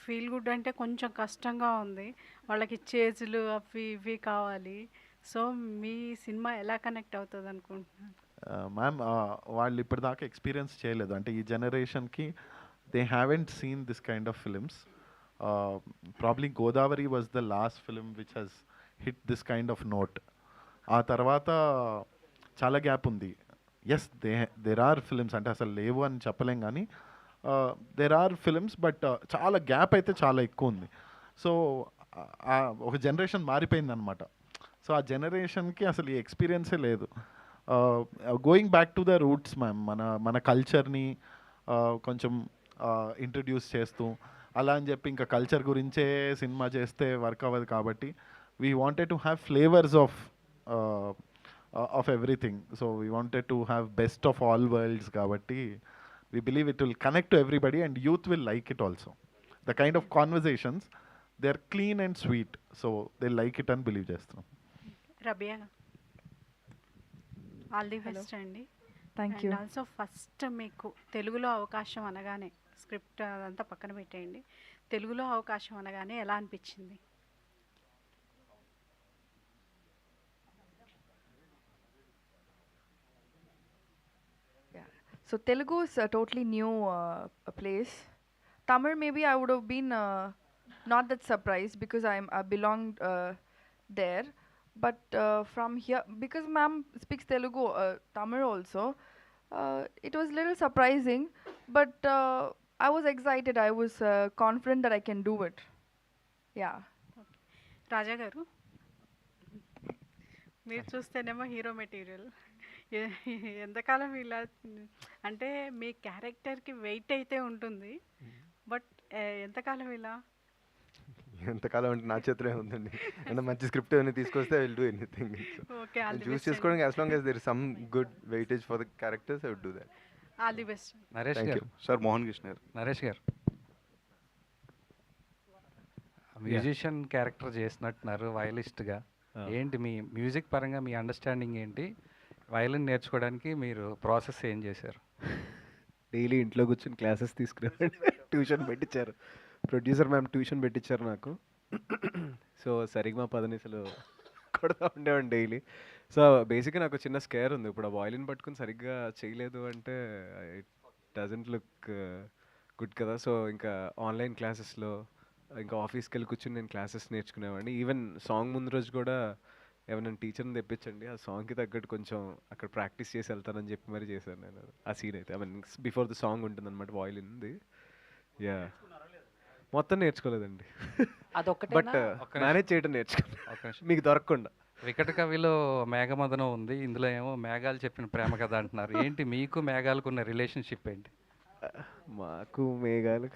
Speaker 7: ఫీల్ గుడ్ అంటే కొంచెం కష్టంగా ఉంది. వాళ్ళకి చేజులు అవి ఇవి కావాలి. సో మీ సినిమా ఎలా కనెక్ట్ అవుతుంది అనుకుంటున్నాను?
Speaker 5: మ్యామ్ వాళ్ళు ఇప్పటిదాకా ఎక్స్పీరియన్స్ చేయలేదు, అంటే ఈ జనరేషన్కి they haven't seen this kind of films. Probably Godavari was the last film which has hit this kind of note. ఆ తర్వాత చాలా గ్యాప్ ఉంది. ఎస్, దేర్ ఆర్ ఫిలిమ్స్, అంటే అసలు లేవు అని చెప్పలేం, కానీ దేర్ ఆర్ ఫిలిమ్స్, బట్ చాలా గ్యాప్ అయితే చాలా ఎక్కువ ఉంది. సో ఒక జనరేషన్ మారిపోయింది అనమాట. సో ఆ జనరేషన్కి అసలు ఈ ఎక్స్పీరియన్సే లేదు. Going back to the roots ma'am, మన కల్చర్ని కొంచెం ఇంట్రడ్యూస్ చేస్తూ అలా అని చెప్పి ఇంకా కల్చర్ గురించే సినిమా చేస్తే వర్క్ అవ్వదు. కాబట్టి we wanted to have flavours of everything. So we wanted to have best of all world's. కాబట్టి we believe it will connect to everybody and youth will like it also. The kind of conversations, they're clean and sweet, so they like it and believe చేస్తాం.
Speaker 7: Rabia, all the best అండి.
Speaker 6: Thank you.
Speaker 7: And also first మీకు తెలుగులో అవకాశం అనగానే, script అదంతా పక్కన పెట్టేయండి, తెలుగులో అవకాశం అనగానే ఎలా అనిపించింది?
Speaker 6: So Telugu is a totally new place. Tamil maybe I would have been not that surprised because I belonged there. But from here, because ma'am speaks Telugu, Tamil also, it was little surprising. But I was excited. I was confident that I can do it. Yeah.
Speaker 7: రాజా గారు, మీరు చూస్తేనేమో hero material, ఎంతకాలం ఇలా అంటే మీ క్యారెక్టర్కి wait అయితే ఉంటుంది, but ఎంతకాలం ఇలా?
Speaker 2: ఎంతకాలం అంటే నా చేతిలో ఉందండి. అంటే మంచి స్క్రిప్ట్ ఏమైనా తీసుకొస్తే I will do anything.
Speaker 7: Okay, all the
Speaker 2: choose
Speaker 7: best.
Speaker 2: చేసుకోవడానికి as long as there is some good weightage for the characters I would do that.
Speaker 7: All the best.
Speaker 15: Naresh
Speaker 2: Thank
Speaker 15: garu.
Speaker 2: you.
Speaker 15: Sir Mohan Krishna garu. Naresh గారు, musician character చేసినట్టున్నారు వయలిస్ట్గా. ఏంటి మీ music పరంగా మీ understanding ఏంటి? Violin నేర్చుకోవడానికి మీరు process ఏం చేశారు?
Speaker 8: డైలీ ఇంట్లో కూర్చొని క్లాసెస్ తీసుకునేవాడిని. ట్యూషన్ పెట్టించారు, ప్రొడ్యూసర్ మ్యామ్ ట్యూషన్ పెట్టించారు నాకు. సో సరిగ్గా పదనిసలు కొడతా ఉండేవాడిని డైలీ. సో బేసిక్గా నాకు చిన్న స్కేర్ ఉంది. ఇప్పుడు ఆ వాయిలిన్ పట్టుకుని సరిగ్గా చేయలేదు అంటే ఇట్ డజంట్ లుక్ గుడ్ కదా. సో ఇంకా ఆన్లైన్ క్లాసెస్లో ఇంకా ఆఫీస్కి వెళ్ళి కూర్చొని నేను క్లాసెస్ నేర్చుకునేవాడిని. ఈవెన్ సాంగ్ ముందు రోజు కూడా ఏమైనా టీచర్ని తెప్పించండి, ఆ సాంగ్కి తగ్గట్టు కొంచెం అక్కడ ప్రాక్టీస్ చేసి వెళ్తానని చెప్పి మరి చేశాను నేను ఆ సీన్ అయితే. I mean before the song ఉంటుంది అనమాట వాయిలిన్ది. యా, మొత్తం నేర్చుకోలేదండి, బట్ మేనేజ్ చేయడం నేర్చుకున్నాను మీకు దొరకకుండా.
Speaker 15: వికట కవిలో మేఘమదనం ఉంది, ఇందులో ఏమో మేఘాలు చెప్పిన ప్రేమ కథ అంటున్నారు. ఏంటి మీకు మేఘాలకు ఉన్న రిలేషన్షిప్ ఏంటి?
Speaker 8: మాకు మేఘాలు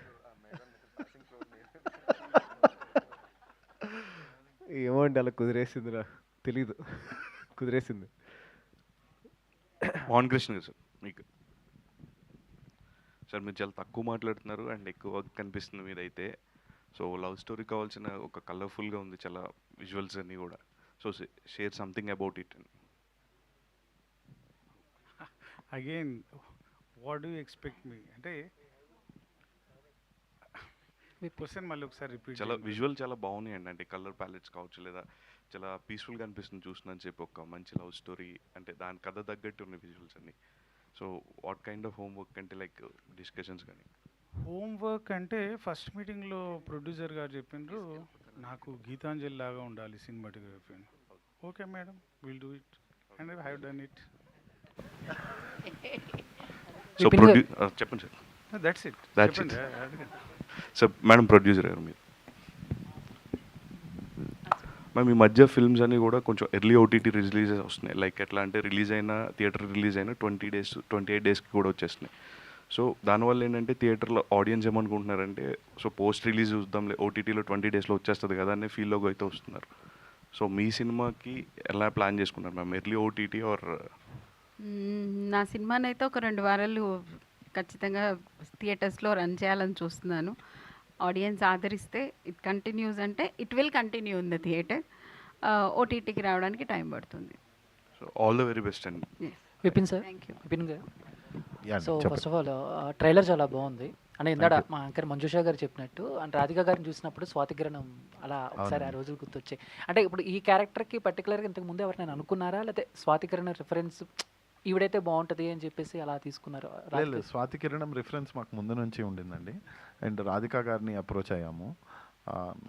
Speaker 8: ఏమో అండి, అలా కుదిరేసిందిరా, తెలీదు, కుదిరేసింది.
Speaker 16: మోహన్ కృష్ణ గారు సార్, మీకు సార్ మీరు చాలా తక్కువ మాట్లాడుతున్నారు అండ్ ఎక్కువ వర్క్ కనిపిస్తుంది మీదైతే. సో లవ్ స్టోరీ కావాల్సిన ఒక కలర్ఫుల్గా ఉంది చాలా విజువల్స్ అన్నీ కూడా. So share something about it.
Speaker 4: Again what do expect me అంటే క్వశ్చన్ మళ్ళీ ఒకసారి రిపీట్.
Speaker 16: చాలా విజువల్ చాలా బాగున్నాయండి, అంటే కలర్ ప్యాలెట్స్ కావచ్చు, లేదా చాలా పీస్ఫుల్గా అనిపిస్తుంది చూస్తున్నాను చెప్పి. ఒక మంచి లవ్ స్టోరీ అంటే దాని కథ తగ్గట్టు ఉన్న విజువల్స్ అన్ని. So what kind of homework అంటే లైక్ డిస్కషన్స్ కానీ?
Speaker 4: హోంవర్క్ అంటే ఫస్ట్ మీటింగ్లో ప్రొడ్యూసర్ గారు చెప్పిండ్రు నాకు గీతాంజలి లాగా ఉండాలి సినిమాటోగ్రఫీ అని. Okay madam, will do it and I have done it.
Speaker 16: So చెప్పండి sir.
Speaker 4: That's it.
Speaker 16: So madam producer garu మీరు మ్యామ్ ఈ మధ్య ఫిల్మ్స్ అన్నీ కూడా కొంచెం ఎర్లీ ఓటీటీ రిలీజెస్ వస్తున్నాయి. లైక్ ఎట్లా అంటే రిలీజ్ అయిన థియేటర్ రిలీజ్ అయిన 28 డేస్కి కూడా వచ్చేస్తున్నాయి. సో దానివల్ల ఏంటంటే థియేటర్లో ఆడియన్స్ ఏమనుకుంటున్నారంటే సో పోస్ట్ రిలీజ్ చూద్దాంలే, ఓటీటీలో 20 డేస్లో వచ్చేస్తుంది కదా అనే ఫీల్లోకి అయితే వస్తున్నారు. సో మీ సినిమాకి ఎలా ప్లాన్ చేసుకున్నారు మ్యామ్, ఎర్లీ ఓటీటీ ఆర్?
Speaker 7: నా సినిమానైతే ఒక 2 వారాలు ఖచ్చితంగా థియేటర్స్లో రన్ చేయాలని చూస్తున్నాను. ఆడియన్స్ ఆదరిస్తే ఇట్ కంటిన్యూస్ అంటే it will continue in the theatre. ఓటీటీకి రావడానికి టైం పడుతుంది.
Speaker 16: So all the very best అండి.
Speaker 17: Vipin sir,
Speaker 7: thank you.
Speaker 17: Vipin garu.
Speaker 5: Yeah,
Speaker 17: so
Speaker 5: చెప్పండి.
Speaker 17: ఫస్ట్ ఆఫ్ ఆల్ ట్రైలర్ చాలా బాగుంది. అంటే ఇందాక
Speaker 5: Thank you.
Speaker 17: మా యాంకర్ మంజుషా గారు చెప్పినట్టు అండ్ రాధిక గారిని చూసినప్పుడు స్వాతికిరణం అలా ఒకసారి ఆ
Speaker 5: అవునండి.
Speaker 17: రోజులు గుర్తొచ్చాయి. అంటే ఇప్పుడు ఈ క్యారెక్టర్కి పర్టికులర్గా ఇంతకు ముందు ఎవరైనా అనుకున్నారా, లేకపోతే స్వాతికిరణం రిఫరెన్స్ ఈవిడైతే బాగుంటుంది అని చెప్పేసి అలా తీసుకున్నారు?
Speaker 5: లేదు, స్వాతి కిరణం రిఫరెన్స్ మాకు ముందు నుంచి ఉండిందండి. అండ్ రాధిక గారిని అప్రోచ్ అయ్యాము.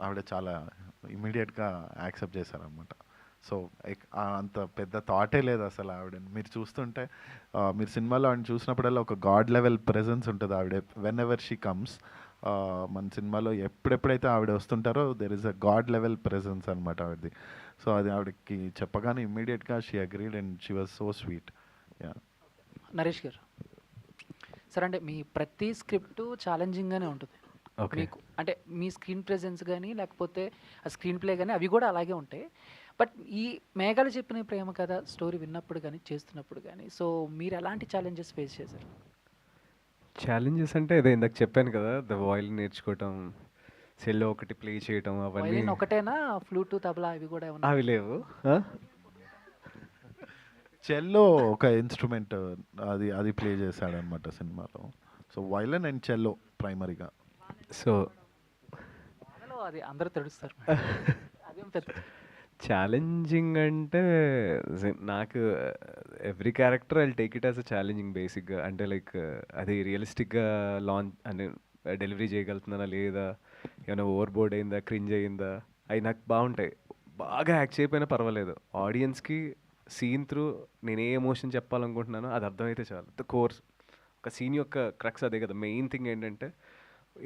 Speaker 5: ఆవిడ చాలా ఇమీడియట్గా యాక్సెప్ట్ చేశారనమాట. సో అంత పెద్ద థాటే లేదు అసలు ఆవిడ. మీరు చూస్తుంటే మీరు సినిమాలో ఆవిడ చూసినప్పుడల్లా ఒక గాడ్ లెవెల్ ప్రెజెన్స్ ఉంటుంది ఆవిడ. వెన్ ఎవర్ షీ కమ్స్ మన సినిమాలో ఎప్పుడెప్పుడైతే ఆవిడ వస్తుంటారో there is a god level presence అనమాట ఆవిడది. సో అది ఆవిడకి చెప్పగానే ఇమ్మీడియట్గా she agreed and she was so sweet. Yeah.
Speaker 17: Naresh garu sir, అంటే మీ ప్రతి స్క్రిప్ట్ ఛాలెంజింగ్గానే ఉంటుంది
Speaker 8: Okay.
Speaker 17: మీకు. అంటే మీ స్క్రీన్ ప్రెజెన్స్ కానీ లేకపోతే ఆ స్క్రీన్ ప్లే కానీ అవి కూడా అలాగే ఉంటాయి. బట్ ఈ మేఘాలు చెప్పిన ప్రేమ కథ స్టోరీ విన్నప్పుడు కానీ చేస్తున్నప్పుడు కానీ సో మీరు ఎలాంటి ఛాలెంజెస్ ఫేస్ చేశారు?
Speaker 8: ఛాలెంజెస్ అంటే అదే ఇందాక చెప్పాను కదా, ద వాయిలిన్ నేర్చుకోవటం, సెల్లో ఒకటి ప్లే చేయటం, అవన్నీ
Speaker 17: వైలిన్ ఒకటేనా, ఫ్లూటు తబలా అవి కూడా ఏమన్నా?
Speaker 8: అవి లేవు.
Speaker 5: చెల్లో ఒక ఇన్స్ట్రుమెంట్ అది అది ప్లే చేశాడనమాట సినిమాలో. సో వైలన్ అండ్ చెల్లో ప్రైమరీగా.
Speaker 8: సో
Speaker 17: అందులో అది అందరూ తెలుస్తారు. అదేం పెద్ద
Speaker 8: ఛాలెంజింగ్ అంటే నాకు every character I take it as a challenging బేసిక్గా. అంటే లైక్ అది రియలిస్టిక్గా లాంచ్ అంటే డెలివరీ చేయగలుగుతున్నానా లేదా, ఏమైనా ఓవర్ బోర్డ్ అయిందా, క్రింజ్ అయిందా, అవి నాకు బాగుంటాయి. బాగా యాక్ట్ చేయకపోయినా పర్వాలేదు, ఆడియన్స్కి సీన్ త్రూ నేను ఏ ఎమోషన్ చెప్పాలనుకుంటున్నానో అది అర్థమైతే చాలు. ద కోర్స్ ఒక సీన్ యొక్క క్రక్స్ అదే కదా. మెయిన్ థింగ్ ఏంటంటే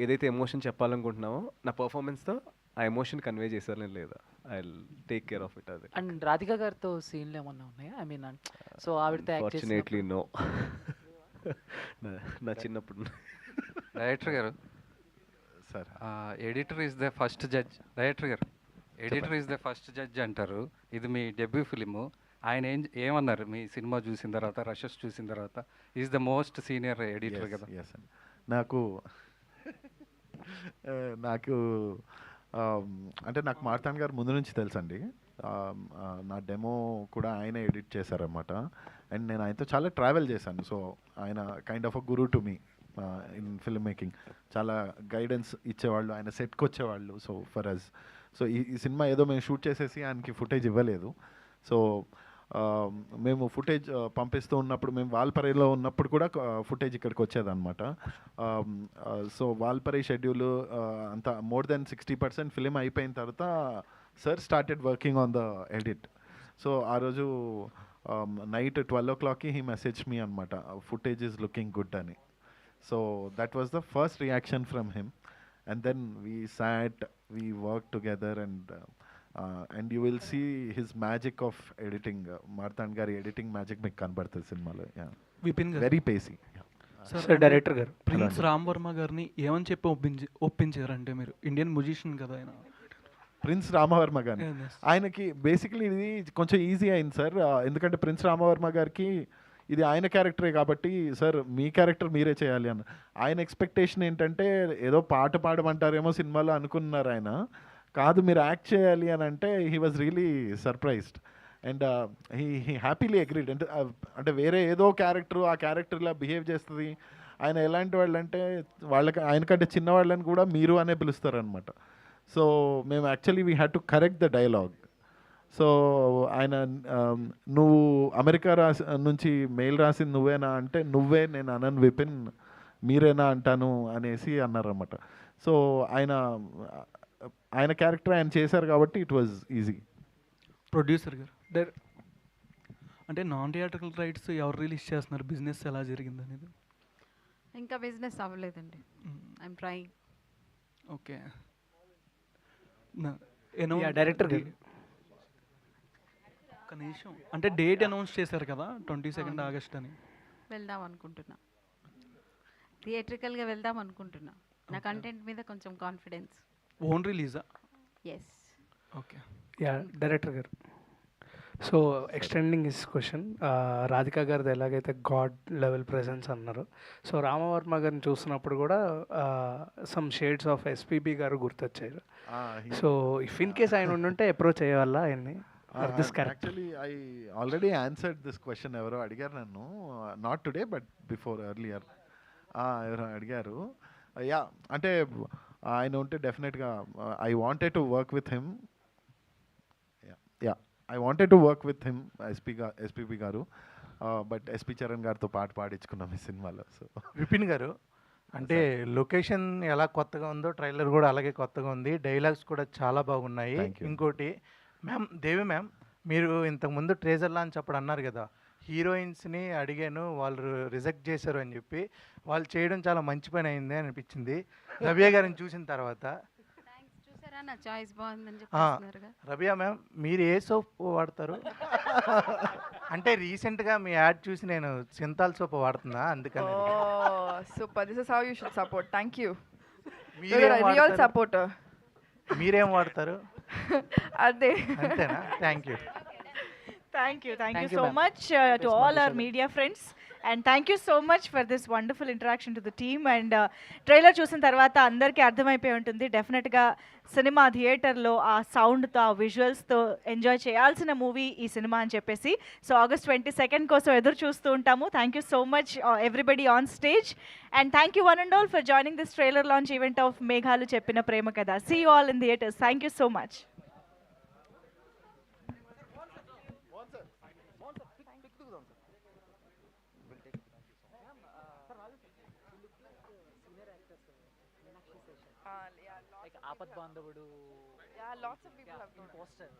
Speaker 8: ఏదైతే ఎమోషన్ చెప్పాలనుకుంటున్నామో నా పర్ఫార్మెన్స్తో ఆ ఎమోషన్ కన్వే చేశాను లేదా, I take care of it. అది
Speaker 17: అండ్ రాధిక గారితో సీన్లు ఏమన్నా ఉన్నాయా? ఐ మీన్ సో ఆవిడతో యాక్ట్
Speaker 8: ఫార్చునేట్లీ నో. నా చిన్నప్పుడు.
Speaker 15: డైరెక్టర్ గారు
Speaker 5: sir,
Speaker 15: editor is the first judge. Director garu editor is the first judge అంటారు. ఇది మీ డెబ్యూ ఫిలిము. ఆయన ఏమన్నారు మీ సినిమా చూసిన తర్వాత, రషెస్ చూసిన తర్వాత? Is the most senior editor కదా.
Speaker 5: ఎస్ అండి. నాకు అంటే నాకు మార్తాండ్ గారు ముందు నుంచి తెలుసండి. నా డెమో కూడా ఆయన ఎడిట్ చేశారనమాట. అండ్ నేను ఆయనతో చాలా ట్రావెల్ చేశాను. సో ఆయన kind of a Guru to me in film making. చాలా గైడెన్స్ ఇచ్చేవాళ్ళు, ఆయన సెట్కి వచ్చేవాళ్ళు. సో ఫర్ అస్ సో ఈ సినిమా ఏదో మేము షూట్ చేసేసి ఆయనకి ఫుటేజ్ ఇవ్వలేదు. సో మేము ఫుటేజ్ పంపిస్తూ ఉన్నప్పుడు, మేము వాల్పరైలో ఉన్నప్పుడు కూడా ఫుటేజ్ ఇక్కడికి వచ్చేదన్నమాట. సో వాల్పరై షెడ్యూల్ అంతా మోర్ దెన్ 60% ఫిలిం అయిపోయిన తర్వాత sir started working on the edit. So ఆ రోజు నైట్ 12 o'clockకి హీ మెసేజ్ మీ అనమాట, ఫుటేజ్ ఈజ్ లుకింగ్ గుడ్ అని. So that was the first reaction from him. And then we sat, we work together and you will see his magic of editing. Marthand గారి editing magic మీకు కనబడుతుంది సినిమాలో.
Speaker 18: విపిన్ గారు,
Speaker 5: very పేసీ.
Speaker 18: Sir director గారు prince Ram Varma గారిని ఏమని చెప్పి ఒప్పించారంటే, మీరు ఇండియన్ మ్యూజిషియన్ కదా ఆయన,
Speaker 5: ప్రిన్స్ రామవర్మ గారిని. ఆయనకి బేసిక్లీ ఇది కొంచెం ఈజీ అయింది సార్. ఎందుకంటే ప్రిన్స్ రామవర్మ గారికి ఇది ఆయన క్యారెక్టరే కాబట్టి, సార్ మీ క్యారెక్టర్ మీరే చేయాలి అన్న. ఆయన ఎక్స్పెక్టేషన్ ఏంటంటే ఏదో పాట పాడమంటారేమో సినిమాలో అనుకున్నారు ఆయన. కాదు, మీరు యాక్ట్ చేయాలి అని అంటే he was really surprised and he happily agreed. అంటే వేరే ఏదో క్యారెక్టర్ ఆ క్యారెక్టర్లా బిహేవ్ చేస్తుంది. ఆయన ఎలాంటి వాళ్ళు అంటే ఆయనకంటే చిన్నవాళ్ళని కూడా మీరు అనే పిలుస్తారనమాట. సో మేము actually we had to correct the dialogue. So ఆయన నువ్వు అమెరికా నుంచి మెయిల్ రాసింది నువ్వేనా అంటే, నువ్వే, నేను అనన్ విపిన్, మీరేనా అంటాను అనేసి అన్నారన్నమాట. సో ఆయన క్యారెక్టర్ ఆయన చేశారు కాబట్టి ఇట్ వాజ్ ఈజీ.
Speaker 18: ప్రొడ్యూసర్ గారు అంటే నాన్ థియేట్రికల్ రైట్స్ ఎవరు రిలీజ్ చేస్తున్నారు, బిజినెస్ ఎలా జరిగింది అనేది?
Speaker 7: ఇంకా బిజినెస్ అవ్వలేదండి. I'm trying.
Speaker 18: ఓకే.
Speaker 17: డైరెక్టర్ గారు
Speaker 18: ఒక నిమిషం, అంటే డేట్ అనౌన్స్ చేశారు కదా 22 ఆగస్ట్ అని.
Speaker 7: వెళ్దాం అనుకుంటున్నా, థియేట్రికల్గా వెళ్దాం అనుకుంటున్నా. నా కంటెంట్ మీద కొంచెం కాన్ఫిడెన్స్.
Speaker 18: ఓన్ రిలీజా?
Speaker 7: Yes.
Speaker 18: Okay.
Speaker 17: Director garu
Speaker 19: so extending his question, Radhika గారిది ఎలాగైతే గాడ్ లెవెల్ ప్రెజెన్స్ అన్నారు, సో రామవర్మ గారిని చూస్తున్నప్పుడు కూడా some shades of SPB garu గుర్తొచ్చారు. సో ఇఫ్ ఇన్ కేస్ ఆయన ఉండుంటే అప్రోచ్ అయ్యేవాళ్ళ ఆయన్ని this character?
Speaker 5: Actually I already answered this question. ఎవరో అడిగారు నన్ను, not today but before earlier ఎవరో అడిగారు. యా, అంటే ఆయన ఉంటే డెఫినెట్గా I wanted to work with him. Yeah, I wanted to work with him, SPB గారు. బట్ ఎస్పీ చరణ్ గారితో పాట పాడించుకున్నాం ఈ సినిమాలో. సో
Speaker 20: విపిన్ గారు, అంటే లొకేషన్ ఎలా కొత్తగా ఉందో ట్రైలర్ కూడా అలాగే కొత్తగా ఉంది, డైలాగ్స్ కూడా చాలా బాగున్నాయి. ఇంకోటి మ్యామ్, దేవి మ్యామ్, మీరు ఇంతకుముందు ట్రేజర్ లాంచ్ అప్పుడు అన్నారు కదా, హీరోయిన్స్ని అడిగాను వాళ్ళు రిజెక్ట్ చేశారు అని చెప్పి. వాళ్ళు చేయడం చాలా మంచి పని అయింది అనిపించింది రబియా గారిని చూసిన తర్వాత.
Speaker 7: చూసారా నా చాయిస్ బాగుందని
Speaker 20: ఆ,
Speaker 7: చెప్పేస్తున్నారుగా.
Speaker 20: రబియా మ్యామ్, మీరు ఏ సోప్ వాడతారు? అంటే రీసెంట్గా మీ యాడ్ చూసి నేను సింతాల్ సోప్ వాడుతున్నా, అందుకని.
Speaker 6: Oh, super. This is how you should support. Thank you.
Speaker 20: మీరేం
Speaker 6: You're a real
Speaker 20: వాడతారు?
Speaker 6: supporter.
Speaker 20: మీరేం వాడతారు?
Speaker 6: అదే.
Speaker 20: అంతేనా? Thank you.
Speaker 1: Thank you
Speaker 20: Thank you,
Speaker 1: so
Speaker 20: ma'am.
Speaker 1: much to
Speaker 20: Yes,
Speaker 1: all our
Speaker 20: Madhusha.
Speaker 1: media friends, and thank you so much for this wonderful interaction to the team. And trailer చూసిన తర్వాత అందరికీ అర్థమైపోయి ఉంటుంది, డెఫినెట్గా సినిమా థియేటర్లో ఆ సౌండ్తో ఆ విజువల్స్తో ఎంజాయ్ చేయాల్సిన మూవీ ఈ సినిమా అని చెప్పేసి. సో August 22 కోసం ఎదురు చూస్తూ ఉంటాము. Thank you so much everybody on stage, and thank you one and all for joining this trailer launch event of Meghalu చెప్పిన ప్రేమ Katha. See you all in theatres. Thank you so much.
Speaker 17: ఆపద్ బాంధవుడు.
Speaker 6: Yeah, lots of people have
Speaker 17: poster.